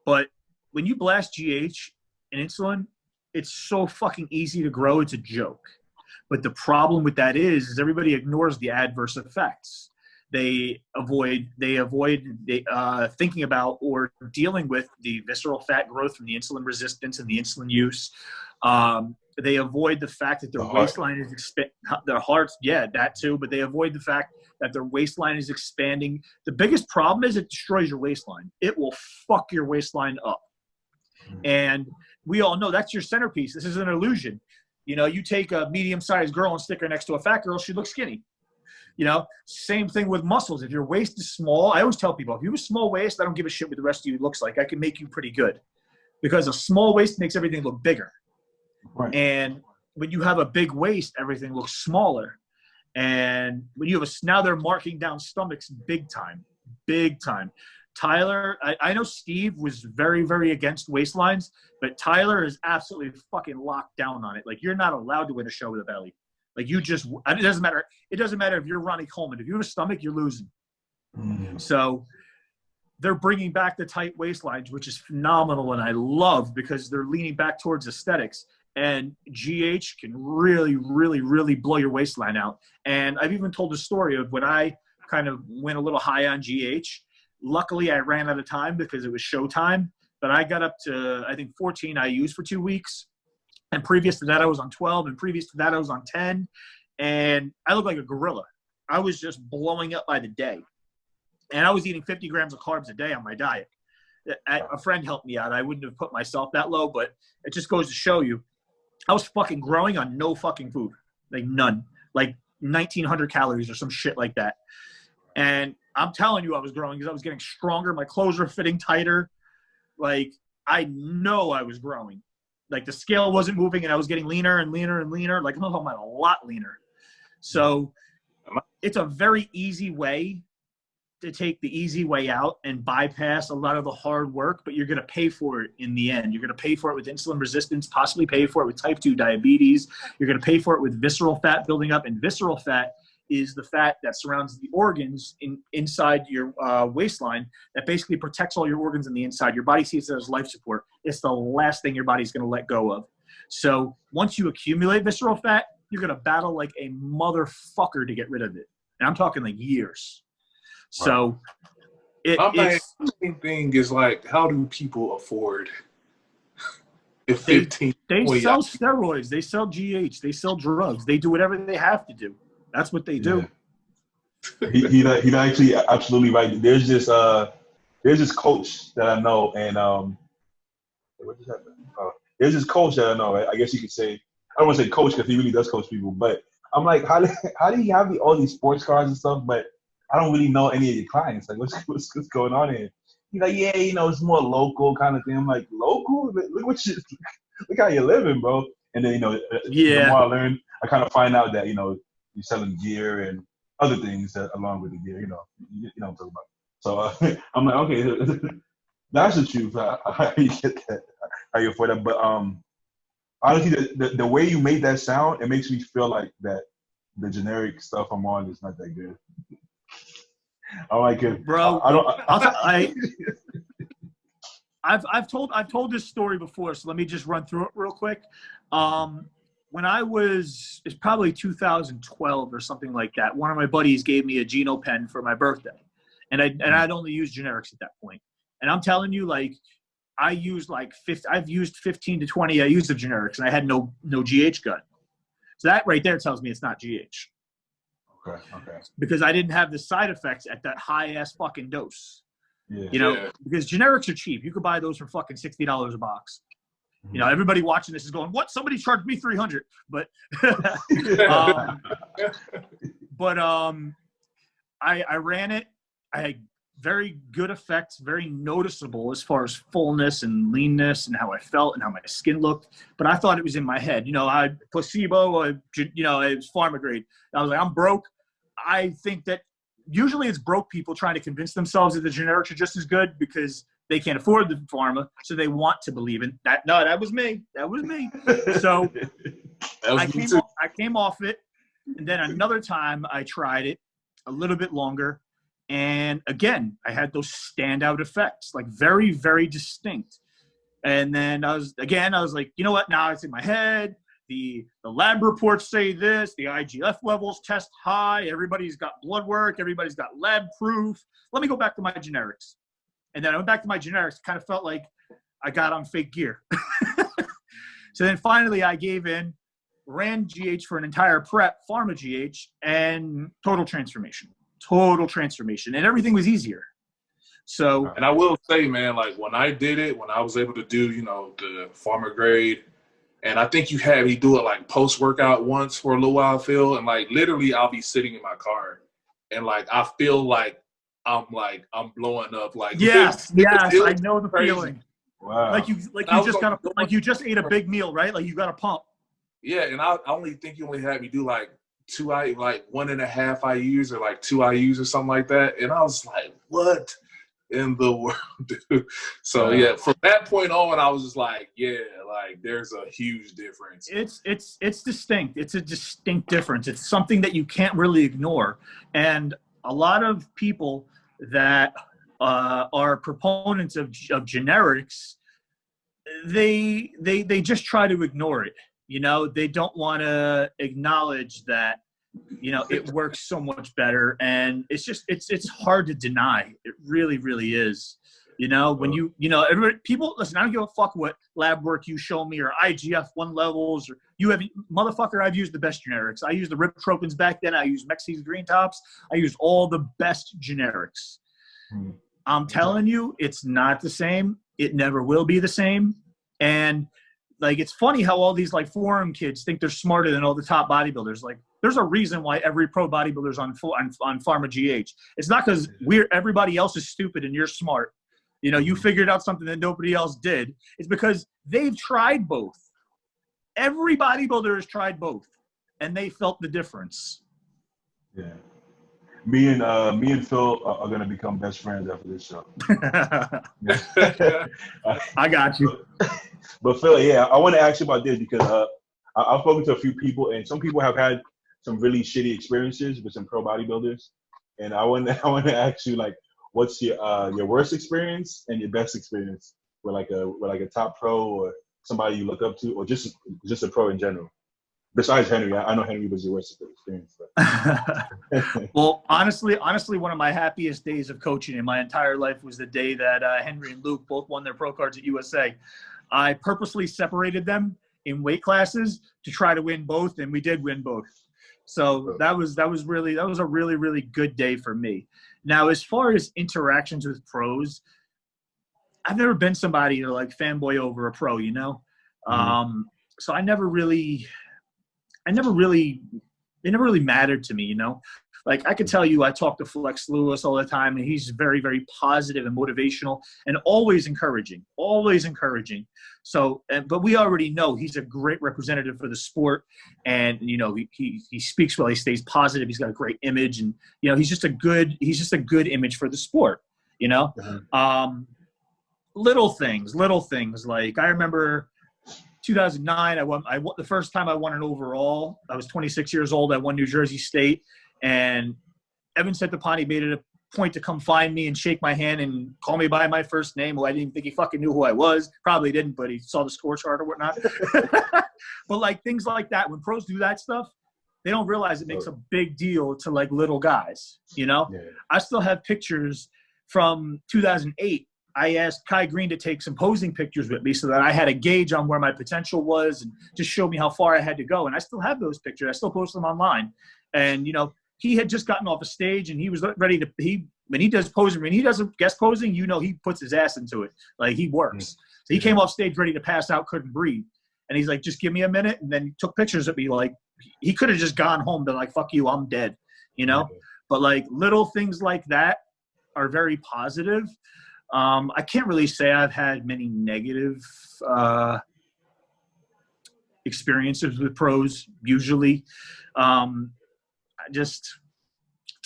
But when you blast GH and insulin, it's so fucking easy to grow. It's a joke. But the problem with that is everybody ignores the adverse effects. They avoid thinking about or dealing with the visceral fat growth from the insulin resistance and the insulin use. They avoid the fact that their waistline is their hearts, that too, but they avoid the fact that their waistline is expanding. The biggest problem is it destroys your waistline. It will fuck your waistline up. And we all know that's your centerpiece. This is an illusion. You know, you take a medium-sized girl and stick her next to a fat girl, she looks skinny. You know, same thing with muscles. If your waist is small, I always tell people, if you have a small waist, I don't give a shit what the rest of you looks like. I can make you pretty good. Because a small waist makes everything look bigger. Right. And when you have a big waist, everything looks smaller. And when you have now they're marking down stomachs big time. Tyler, I know Steve was very, very against waistlines, but Tyler is absolutely fucking locked down on it. Like, you're not allowed to win a show with a belly. Like, it doesn't matter. It doesn't matter if you're Ronnie Coleman. If you have a stomach, you're losing. So they're bringing back the tight waistlines, which is phenomenal, and I love because they're leaning back towards aesthetics. And GH can really, really, really blow your waistline out. And I've even told the story of when I kind of went a little high on GH. Luckily, I ran out of time because it was showtime. But I got up to, I think, 14 IUs for 2 weeks. And previous to that, I was on 12. And previous to that, I was on 10. And I looked like a gorilla. I was just blowing up by the day. And I was eating 50 grams of carbs a day on my diet. A friend helped me out. I wouldn't have put myself that low, but it just goes to show you. I was fucking growing on no fucking food. Like none. Like 1,900 calories or some shit like that. And I'm telling you I was growing because I was getting stronger. My clothes were fitting tighter. Like, I know I was growing. Like, the scale wasn't moving and I was getting leaner and leaner and leaner. Like, I'm talking about a lot leaner. So it's a very easy way to take the easy way out and bypass a lot of the hard work, but you're going to pay for it in the end. You're going to pay for it with insulin resistance, possibly pay for it with type 2 diabetes. You're going to pay for it with visceral fat building up, and visceral fat is the fat that surrounds the organs inside your waistline that basically protects all your organs in the inside. Your body sees it as life support. It's the last thing your body's going to let go of. So once you accumulate visceral fat, you're going to battle like a motherfucker to get rid of it. And I'm talking like years. So my main thing is, like, how do people afford if 15? They sell steroids. They sell GH. They sell drugs. They do whatever they have to do. That's what they do. He's actually absolutely right. There's this coach that I know, and what just happened? There's this coach that I know. I guess you could say, I don't want to say coach because he really does coach people, but I'm like, how do you have all these sports cars and stuff, but I don't really know any of your clients. Like, what's going on here? He's like, yeah, it's more local kind of thing. I'm like, local? Look how you're living, bro. And then, the more I learn, I kind of find out that, you're selling gear and other things along with the gear, you know what I'm talking about. So I'm like, okay, that's the truth. How you get that? How you afford that? But honestly, the way you made that sound, it makes me feel like that the generic stuff I'm on is not that good. I like it, bro. I've told this story before, so let me just run through it real quick. when I was, it's probably 2012 or something like that, one of my buddies gave me a Geno pen for my birthday. And I'd only used generics at that point. And I'm telling you, like, I've used 15 to 20. I used the generics, and I had no GH gun. So that right there tells me it's not GH. Okay. Because I didn't have the side effects at that high-ass fucking dose. Yeah. You know, because generics are cheap. You could buy those for fucking $60 a box. You know, everybody watching this is going, what? Somebody charged me $300. But I ran it. I had very good effects, very noticeable as far as fullness and leanness and how I felt and how my skin looked. But I thought it was in my head. You know, I placebo, it was pharma grade. I was like, I'm broke. I think that usually it's broke people trying to convince themselves that the generics are just as good because they can't afford the pharma, so they want to believe in that. No, that was me. So I came off it, and then another time I tried it a little bit longer, and again I had those standout effects, like very, very distinct. And then I was like, you know what? Now it's in my head. The lab reports say this. The IGF levels test high. Everybody's got blood work. Everybody's got lab proof. Let me go back to my generics. And then I went back to my generics. Kind of felt like I got on fake gear. So then finally I gave in, ran GH for an entire prep, pharma GH, and total transformation. And everything was easier. So, and I will say, man, like when I did it, when I was able to do, you know, the pharma grade, and I think you had me do it like post-workout once for a little while, Phil, and like literally I'll be sitting in my car and like I feel like I'm blowing up. Like yes, I know the crazy feeling. Wow. Like you just ate a big meal, right? Like you got to pump. Yeah, and I only think you only had me do like 1.5 IUs or like 2 IUs or something like that, and I was like, what in the world, dude? So yeah, from that point on, I was just like, yeah, like there's a huge difference. It's distinct. It's a distinct difference. It's something that you can't really ignore. And a lot of people that are proponents of generics, they just try to ignore it. You know, they don't want to acknowledge that, you know, it works so much better, and it's hard to deny. It really, really is. You know, when people listen, I don't give a fuck what lab work you show me or IGF-1 levels or motherfucker, I've used the best generics. I used the Ribtropins back then. I used Mexi's Green Tops. I used all the best generics. I'm telling you, it's not the same. It never will be the same. And like, it's funny how all these like forum kids think they're smarter than all the top bodybuilders. Like, there's a reason why every pro bodybuilder's on pharma GH. It's not because everybody else is stupid and you're smart. You know, you figured out something that nobody else did. It's because they've tried both. Every bodybuilder has tried both, and they felt the difference. Yeah. Me and Phil are gonna become best friends after this show. I got you. But Phil, yeah, I want to ask you about this because I've spoken to a few people, and some people have had some really shitty experiences with some pro bodybuilders, and I want to ask you, like, what's your worst experience and your best experience with like a top pro or somebody you look up to, or just a pro in general? Besides Henry, I know Henry was your worst experience. Well, honestly, one of my happiest days of coaching in my entire life was the day that Henry and Luke both won their pro cards at USA. I purposely separated them in weight classes to try to win both, and we did win both. So that was a really, really good day for me. Now, as far as interactions with pros, I've never been somebody to like fanboy over a pro, you know? So it never really mattered to me, you know? Like, I could tell you, I talk to Flex Lewis all the time, and he's very, very positive and motivational and always encouraging. So, but we already know he's a great representative for the sport, and, you know, he speaks well, he stays positive, he's got a great image, and, you know, he's just a good image for the sport, you know? Little things, like I remember 2009, I won the first time I won an overall. I was 26 years old. I won New Jersey State, and Evan Centopani made it point to come find me and shake my hand and call me by my first name. Who I didn't even think he fucking knew who I was. Probably didn't, but he saw the score chart or whatnot. But like things like that, when pros do that stuff, they don't realize it makes a big deal to like little guys, you know? Yeah. I still have pictures from 2008. I asked Kai Green to take some posing pictures with me so that I had a gauge on where my potential was and just show me how far I had to go. And I still have those pictures. I still post them online. And, you know, he had just gotten off a stage and he was ready to when he does posing, when he does guest posing, you know, he puts his ass into it. Like he works. So he came off stage ready to pass out, couldn't breathe. And he's like, just give me a minute. And then he took pictures of me. Like he could have just gone home, been like, fuck you, I'm dead, you know? But like little things like that are very positive. I can't really say I've had many negative experiences with pros usually. To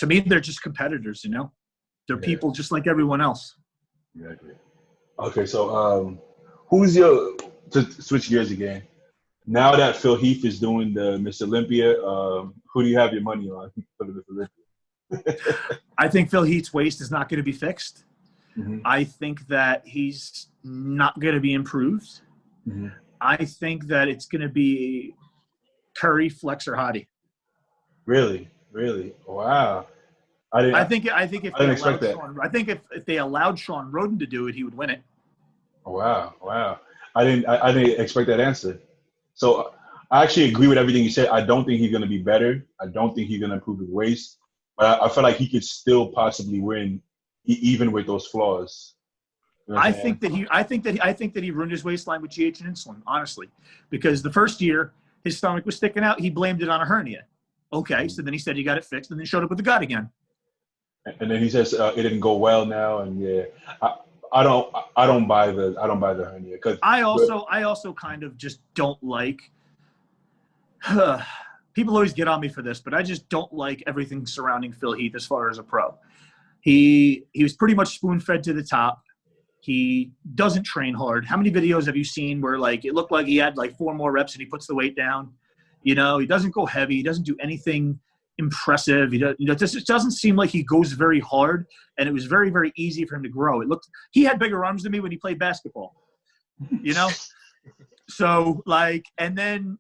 me, they're just competitors, you know? They're people just like everyone else. Exactly. Okay, so to switch gears again, now that Phil Heath is doing the Miss Olympia, who do you have your money on for the Miss Olympia? I think Phil Heath's waist is not going to be fixed. Mm-hmm. I think that he's not going to be improved. Mm-hmm. I think that it's going to be Curry, Flex, or Hottie. Really? Wow. I think if they allowed Sean Roden to do it, he would win it. Wow. I didn't expect that answer. So I actually agree with everything you said. I don't think he's going to be better. I don't think he's going to improve his waist. But I feel like he could still possibly win, even with those flaws. You know I think that he ruined his waistline with GH and insulin, honestly, because the first year his stomach was sticking out. He blamed it on a hernia. Okay, so then he said he got it fixed, and then showed up with the gut again. And then he says it didn't go well now, and I don't buy the hernia because I also kind of just don't like. People always get on me for this, but I just don't like everything surrounding Phil Heath as far as a pro. He was pretty much spoon-fed to the top. He doesn't train hard. How many videos have you seen where like it looked like he had like 4 more reps and he puts the weight down? You know, he doesn't go heavy. He doesn't do anything impressive. It doesn't seem like he goes very hard, and it was very, very easy for him to grow. He had bigger arms than me when he played basketball, you know? So like, and then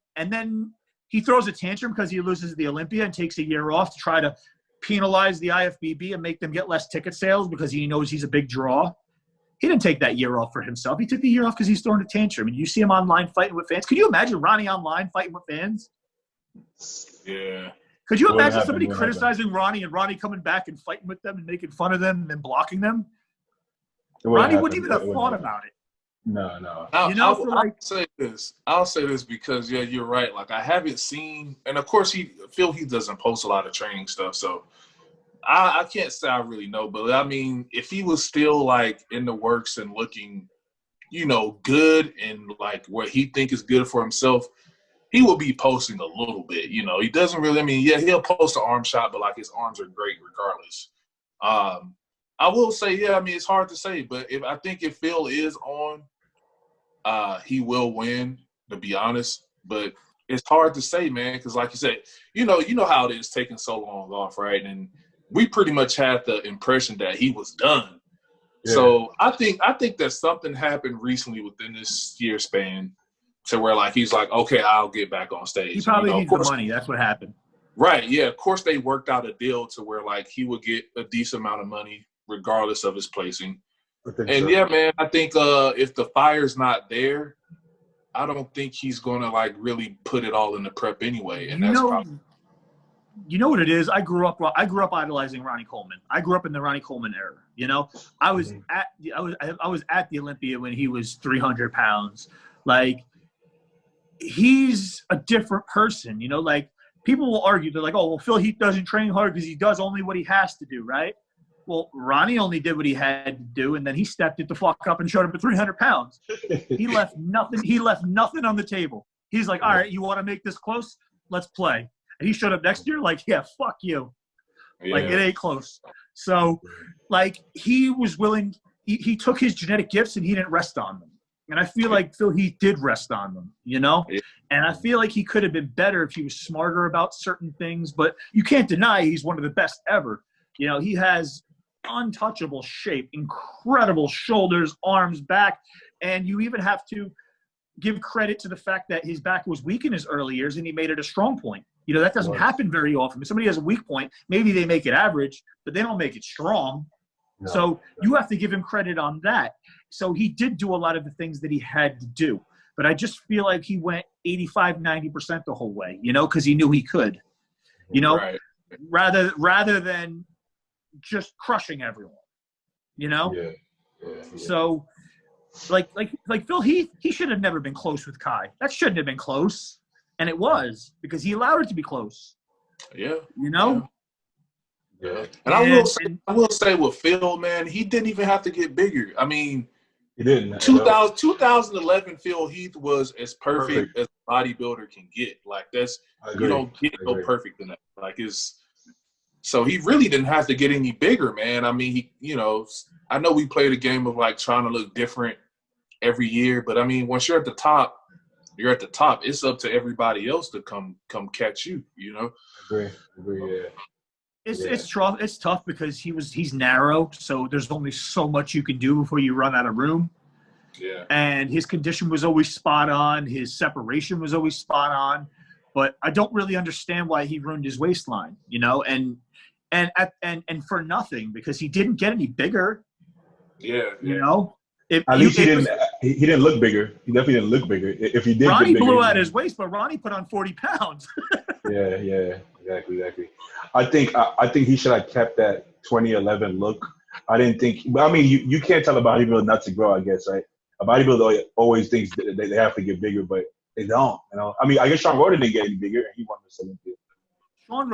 he throws a tantrum because he loses the Olympia and takes a year off to try to penalize the IFBB and make them get less ticket sales because he knows he's a big draw. He didn't take that year off for himself. He took the year off because he's throwing a tantrum. And you see him online fighting with fans. Could you imagine Ronnie online fighting with fans? Yeah. Could you imagine somebody criticizing Ronnie and Ronnie coming back and fighting with them and making fun of them and then blocking them? Ronnie wouldn't even have thought about it. No. I'll say this because you're right. Like I haven't seen, and of course Phil Heath doesn't post a lot of training stuff, so I can't say I really know. But I mean, if he was still like in the works and looking, you know, good and like what he think is good for himself, he will be posting a little bit. You know, he doesn't really. I mean, he'll post an arm shot, but like his arms are great regardless. I will say, I mean, it's hard to say, but I think if Phil is on, he will win, to be honest. But it's hard to say, man, because like you said, you know how it is taking so long off, right? And we pretty much had the impression that he was done. Yeah. So I think that something happened recently within this year span to where like he's like, okay, I'll get back on stage. He probably needs the money. That's what happened. Right. Yeah. Of course, they worked out a deal to where like he would get a decent amount of money regardless of his placing. And yeah, man, I think if the fire's not there, I don't think he's gonna like really put it all in the prep anyway. And that's probably. You know what it is? I grew up idolizing Ronnie Coleman. I grew up in the Ronnie Coleman era. You know, I was at the Olympia when he was 300 pounds. Like, he's a different person. You know, like people will argue. They're like, oh, well, Phil Heath doesn't train hard because he does only what he has to do, right? Well, Ronnie only did what he had to do, and then he stepped it the fuck up and showed up at 300 pounds. He left nothing. He left nothing on the table. He's like, all right, you want to make this close? Let's play. And he showed up next year like, yeah, fuck you. Yeah. Like, it ain't close. So, like, he was willing – he took his genetic gifts and he didn't rest on them. And I feel like Phil Heath did rest on them, you know? Yeah. And I feel like he could have been better if he was smarter about certain things. But you can't deny he's one of the best ever. You know, he has untouchable shape, incredible shoulders, arms, back. And you even have to give credit to the fact that his back was weak in his early years and he made it a strong point. You know, that doesn't happen very often. If somebody has a weak point, maybe they make it average, but they don't make it strong. No, so you have to give him credit on that. So he did do a lot of the things that he had to do. But I just feel like he went 85, 90% the whole way, you know, because he knew he could, you know, rather than just crushing everyone, you know? Yeah. So like Phil Heath, he should have never been close with Kai. That shouldn't have been close. And it was, because he allowed it to be close. Yeah. You know? Yeah. And I will say with Phil, man, he didn't even have to get bigger. I mean, he didn't. 2011 Phil Heath was as perfect as a bodybuilder can get. Like, that's, you don't get no perfect in that. Like, so he really didn't have to get any bigger, man. I mean, he, you know, I know we played a game of like trying to look different every year, but I mean, once you're at the top, you're at the top. It's up to everybody else to come catch you, you know? Agree, yeah. It's tough because he's narrow, so there's only so much you can do before you run out of room. Yeah. And his condition was always spot on. His separation was always spot on. But I don't really understand why he ruined his waistline, you know, and for nothing, because he didn't get any bigger. Yeah. You know? At least he didn't look bigger. He definitely didn't look bigger. If he did, Ronnie blew out his waist, but Ronnie put on 40 pounds. Yeah, exactly. I think he should have kept that 2011 look. I didn't think. But I mean, you can't tell a bodybuilder not to grow, I guess, right? A bodybuilder always thinks they have to get bigger, but they don't. You know, I mean, I guess Sean Roden didn't get any bigger, and he won the Olympia. Sean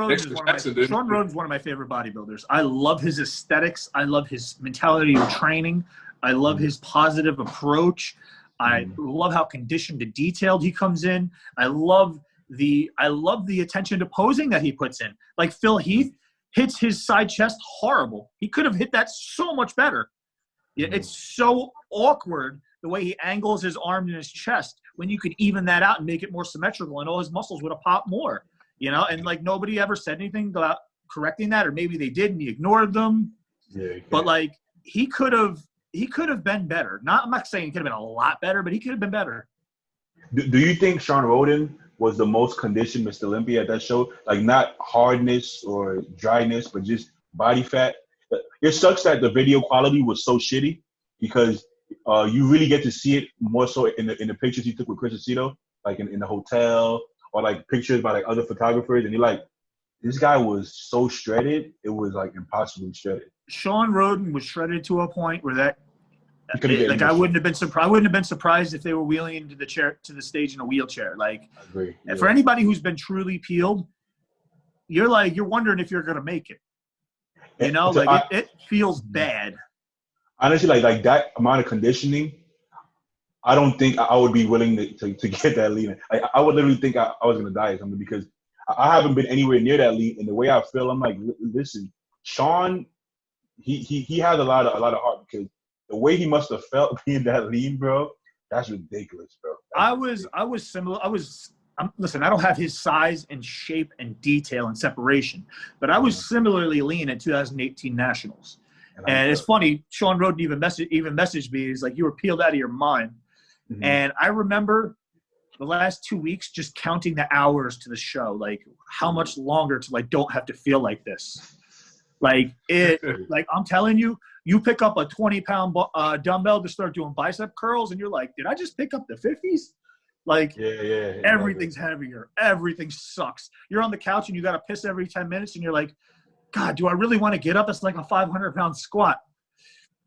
Roden's one of my favorite bodybuilders. I love his aesthetics. I love his mentality of training. I love his positive approach. I love how conditioned to detailed he comes in. I love the attention to posing that he puts in. Like Phil Heath hits his side chest horrible. He could have hit that so much better. It's so awkward the way he angles his arm in his chest, when you could even that out and make it more symmetrical, and all his muscles would have popped more, you know? And like nobody ever said anything about correcting that, or maybe they did and he ignored them. Yeah, but like he could have been better. I'm not saying he could have been a lot better, but he could have been better. Do you think Sean Roden was the most conditioned Mr. Olympia at that show? Like, not hardness or dryness, but just body fat. It sucks that the video quality was so shitty, because you really get to see it more so in the pictures he took with Chris Aceto, like in the hotel, or like pictures by like other photographers, and you're like, this guy was so shredded, it was like impossibly shredded. Sean Roden was shredded to a point where that, like, I wouldn't have been surprised if they were wheeling him to the stage in a wheelchair. Like, I agree. And for anybody who's been truly peeled, you're wondering if you're gonna make it. You know, it feels bad. Honestly, like that amount of conditioning, I don't think I would be willing to get that lean. I would literally think I was gonna die or something, because I haven't been anywhere near that lean. And the way I feel, I'm like, listen, Sean, he has a lot of heart, because the way he must have felt being that lean, bro, that's ridiculous, bro. I was similar. Listen, I don't have his size and shape and detail and separation, but I was similarly lean at 2018 Nationals. And it's funny, Sean Roden even messaged me. He's like, you were peeled out of your mind. Mm-hmm. And I remember the last 2 weeks just counting the hours to the show, like how much longer till I don't have to feel like this. Like I'm telling you, you pick up a 20-pound dumbbell to start doing bicep curls, and you're like, did I just pick up the 50s? Like, everything's heavier. Everything sucks. You're on the couch and you got to piss every 10 minutes, and you're like, God, do I really want to get up? It's like a 500-pound squat.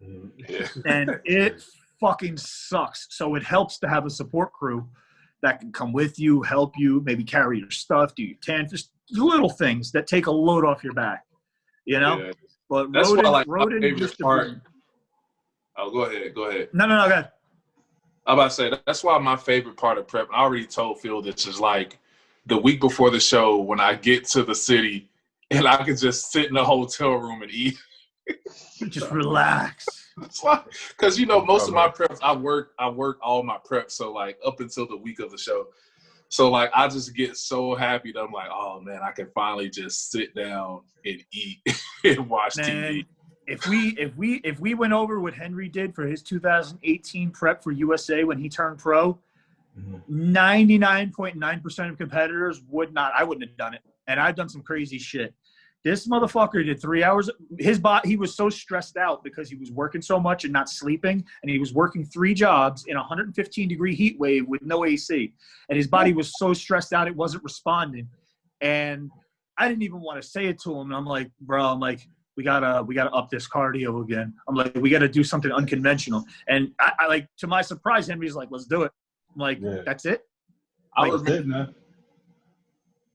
And it fucking sucks. So it helps to have a support crew that can come with you, help you, maybe carry your stuff, do your tan, just little things that take a load off your back, you know? Yeah. But that's Roden, what I like. Roden My favorite part. Oh, go ahead. No, go ahead. I'm about to say, that's why my favorite part of prep, I already told Phil this, is like the week before the show when I get to the city and I can just sit in the hotel room and eat. Just relax. Because, you know, most of my preps, I work all my preps, so like up until the week of the show. So like I just get so happy that I'm like, oh man, I can finally just sit down and eat and watch TV. if we went over what Henry did for his 2018 prep for USA when he turned pro, 99.9% of competitors would not. I wouldn't have done it, and I've done some crazy shit. This motherfucker did 3 hours. He was so stressed out because he was working so much and not sleeping, and he was working 3 jobs in a 115-degree heat wave with no AC, and his body was so stressed out it wasn't responding. And I didn't even want to say it to him. And I'm like, bro, we gotta up this cardio again. I'm like, we gotta do something unconventional. And I like, to my surprise, Henry's like, let's do it. I'm like, that's it.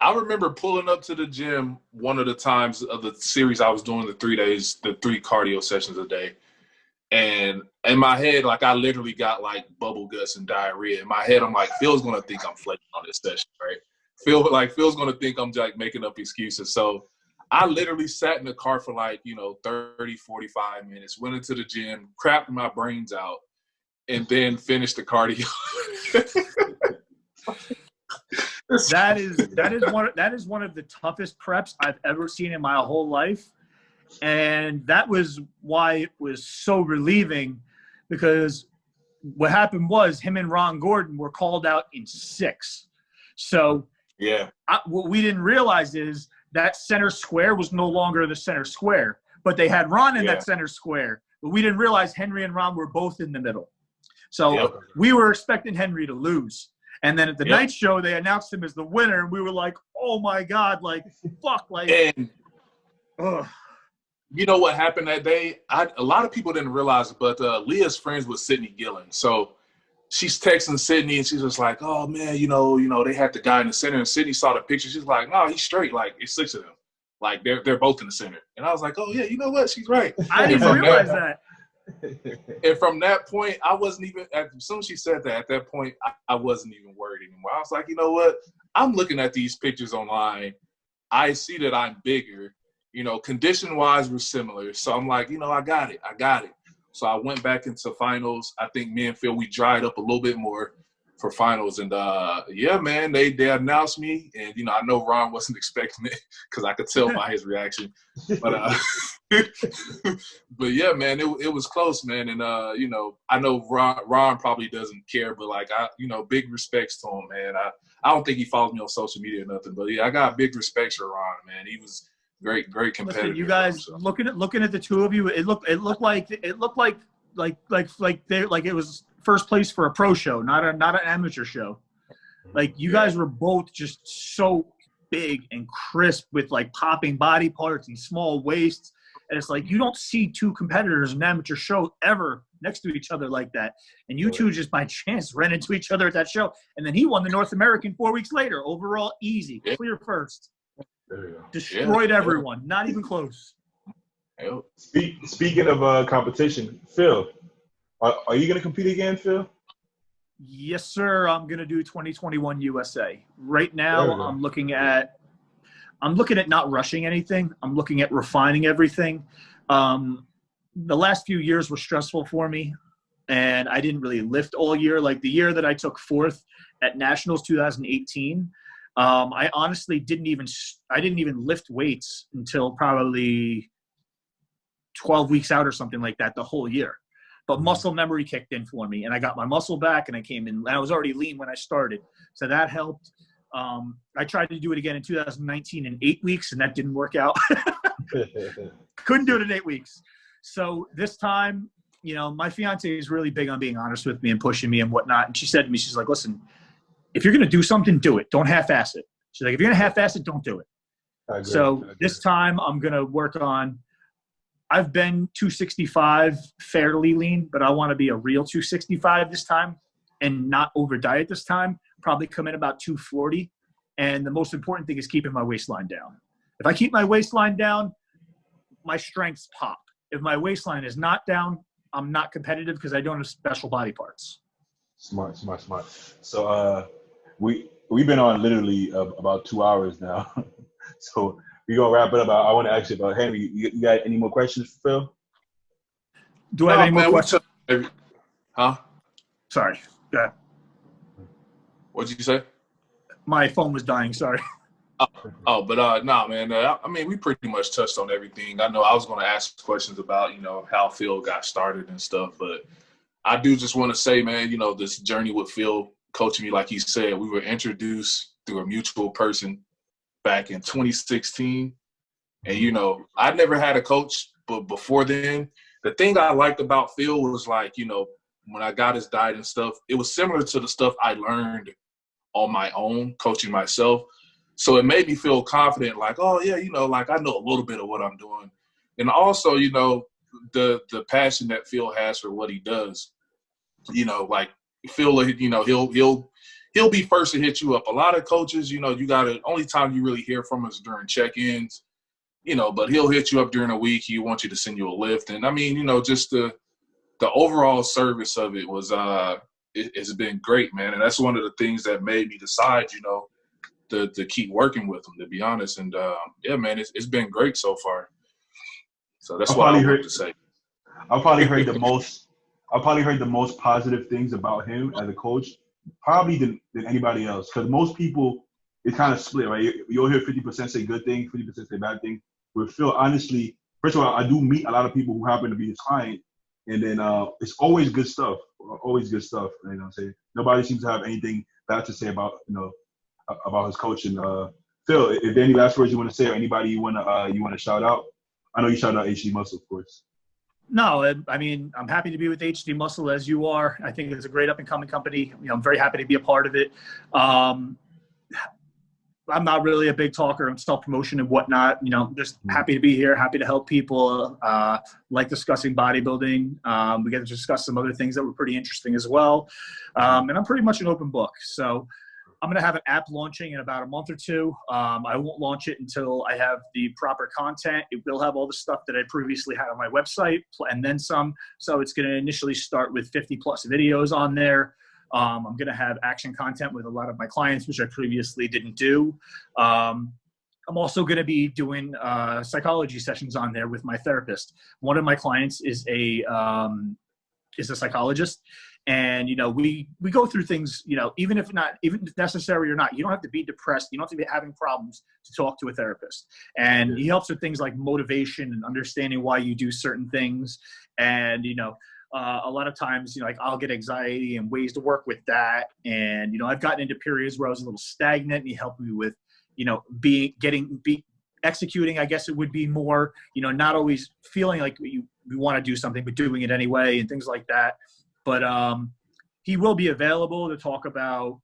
I remember pulling up to the gym one of the times of the series I was doing the 3 days, the 3 cardio sessions a day. And in my head, like, I literally got like bubble guts and diarrhea. In my head, I'm like, Phil's gonna think I'm flaking on this session, right? Phil's gonna think I'm like making up excuses. So I literally sat in the car for like, 30, 45 minutes, went into the gym, crapped my brains out, and then finished the cardio. That is one of the toughest preps I've ever seen in my whole life. And that was why it was so relieving, because what happened was him and Ron Gordon were called out in 6. So what we didn't realize is that center square was no longer the center square, but they had Ron in that center square. But we didn't realize Henry and Ron were both in the middle. So we were expecting Henry to lose. And then at the night show, they announced him as the winner, and we were like, "Oh my God, like fuck!" Like, and you know what happened that day? A lot of people didn't realize it, but Leah's friends with Sydney Gillen, so she's texting Sydney, and she's just like, "Oh man, they had the guy in the center." And Sydney saw the picture. She's like, "No, he's straight. Like, it's 6 of them. Like, they're both in the center." And I was like, "Oh yeah, you know what? She's right." I didn't realize that. And from that point, I wasn't even, as soon as she said that, at that point, I wasn't even worried anymore. I was like, you know what? I'm looking at these pictures online. I see that I'm bigger. Condition-wise, we're similar. So I'm like, I got it. So I went back into finals. I think me and Phil, we dried up a little bit more for finals. And, man, they announced me. And, I know Ron wasn't expecting it because I could tell by his reaction. But, but yeah, man, it was close, man. And, I know Ron probably doesn't care, but, like, big respects to him, man. I don't think he follows me on social media or nothing. But, yeah, I got big respects for Ron, man. He was great competitor. Listen, you guys, looking at the two of you, it looked like it was first place for a pro show, not an amateur show. Like, you guys were both just so big and crisp with like popping body parts and small waists. And it's like, you don't see 2 competitors in an amateur show ever next to each other like that. And you two just by chance ran into each other at that show. And then he won the North American 4 weeks later. Overall, easy, clear first. There you go. Destroyed everyone. Not even close. Speaking of competition, Phil, are you going to compete again, Phil? Yes, sir. I'm going to do 2021 USA. Right now, I'm looking at not rushing anything. I'm looking at refining everything. The last few years were stressful for me, and I didn't really lift all year. Like the year that I took 4th at Nationals 2018, I honestly didn't even lift weights until probably 12 weeks out or something like that the whole year. But muscle memory kicked in for me, and I got my muscle back, and I came in. And I was already lean when I started, so that helped. I tried to do it again in 2019 in 8 weeks, and that didn't work out. Couldn't do it in 8 weeks. So this time, my fiance is really big on being honest with me and pushing me and whatnot. And she said to me, she's like, listen, if you're going to do something, do it. Don't half-ass it. She's like, if you're going to half-ass it, don't do it. So this time I'm going to work on – I've been 265 fairly lean, but I want to be a real 265 this time and not over-diet this time. Probably come in about 240. And the most important thing is keeping my waistline down. If I keep my waistline down, my strengths pop. If my waistline is not down, I'm not competitive because I don't have special body parts. Smart. So we've been on literally about 2 hours now. So we're going to wrap it up. I want to ask you about Henry. You got any more questions for Phil? Do I have any more questions? Huh? Sorry. Go ahead. What did you say? My phone was dying. Sorry. Nah, man. I mean, we pretty much touched on everything. I know I was going to ask questions about, how Phil got started and stuff, but I do just want to say, man, this journey with Phil coaching me, like he said, we were introduced through a mutual person back in 2016. And, I never had a coach, but before then, the thing I liked about Phil was like, when I got his diet and stuff, it was similar to the stuff I learned on my own, coaching myself. So it made me feel confident, like, oh, yeah, like I know a little bit of what I'm doing. And also, the passion that Phil has for what he does, like Phil, he'll be first to hit you up. A lot of coaches, only time you really hear from us during check-ins, but he'll hit you up during a week. He wants you to send you a lift. And I mean, just the overall service of it was, it's been great, man. And that's one of the things that made me decide, to keep working with him, to be honest. And yeah, man, it's been great so far. So that's what I wanted to say. I probably heard the most positive things about him as a coach, probably than anybody else. Because most people, it's kind of split, right? You'll hear 50% say good things, 50% say bad things. With Phil, honestly, first of all, I do meet a lot of people who happen to be his client, and then it's always good stuff. Always good stuff. You know what I'm saying? Nobody seems to have anything bad to say about about his coaching. Phil, if there are any last words you want to say, or anybody you want to shout out? I know you shout out HD Muscle, of course. No, I mean, I'm happy to be with HD Muscle as you are. I think it's a great up-and-coming company. I'm very happy to be a part of it. I'm not really a big talker of self-promotion and whatnot. Just happy to be here, happy to help people. Like discussing bodybuilding. We get to discuss some other things that were pretty interesting as well. And I'm pretty much an open book. So I'm going to have an app launching in about a month or two. I won't launch it until I have the proper content. It will have all the stuff that I previously had on my website and then some. So it's going to initially start with 50-plus videos on there. I'm going to have action content with a lot of my clients, which I previously didn't do. I'm also going to be doing psychology sessions on there with my therapist. One of my clients is a psychologist. And, we go through things, even if necessary or not, you don't have to be depressed. You don't have to be having problems to talk to a therapist. And he helps with things like motivation and understanding why you do certain things. And, a lot of times, like I'll get anxiety and ways to work with that. And, I've gotten into periods where I was a little stagnant, and he helped me with, executing, I guess it would be more, not always feeling like we want to do something, but doing it anyway and things like that. But he will be available to talk about,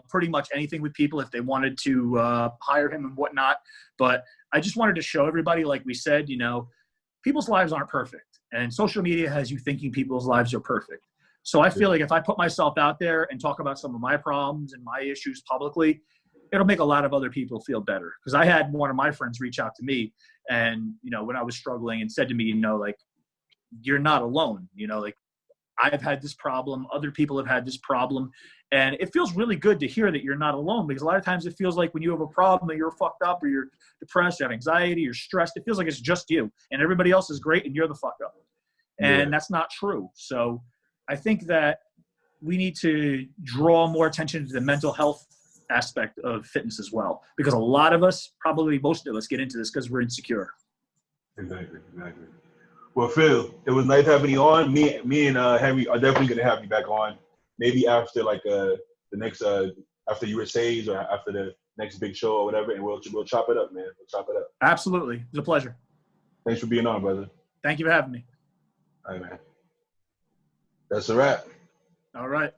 pretty much anything with people if they wanted to hire him and whatnot. But I just wanted to show everybody, like we said, people's lives aren't perfect. And social media has you thinking people's lives are perfect. So I feel like if I put myself out there and talk about some of my problems and my issues publicly, it'll make a lot of other people feel better. Because I had one of my friends reach out to me and, when I was struggling and said to me, like, you're not alone, like, I've had this problem. Other people have had this problem. And it feels really good to hear that you're not alone, because a lot of times it feels like when you have a problem that you're fucked up or you're depressed, you have anxiety, you're stressed, it feels like it's just you and everybody else is great and you're the fuck up. And that's not true. So I think that we need to draw more attention to the mental health aspect of fitness as well, because a lot of us, probably most of us, get into this because we're insecure. Exactly. Well, Phil, it was nice having you on. Me and Henry are definitely going to have you back on. Maybe after the next after USA's or after the next big show or whatever, and we'll chop it up, man. We'll chop it up. Absolutely, it was a pleasure. Thanks for being on, brother. Thank you for having me. All right, man. That's a wrap. All right.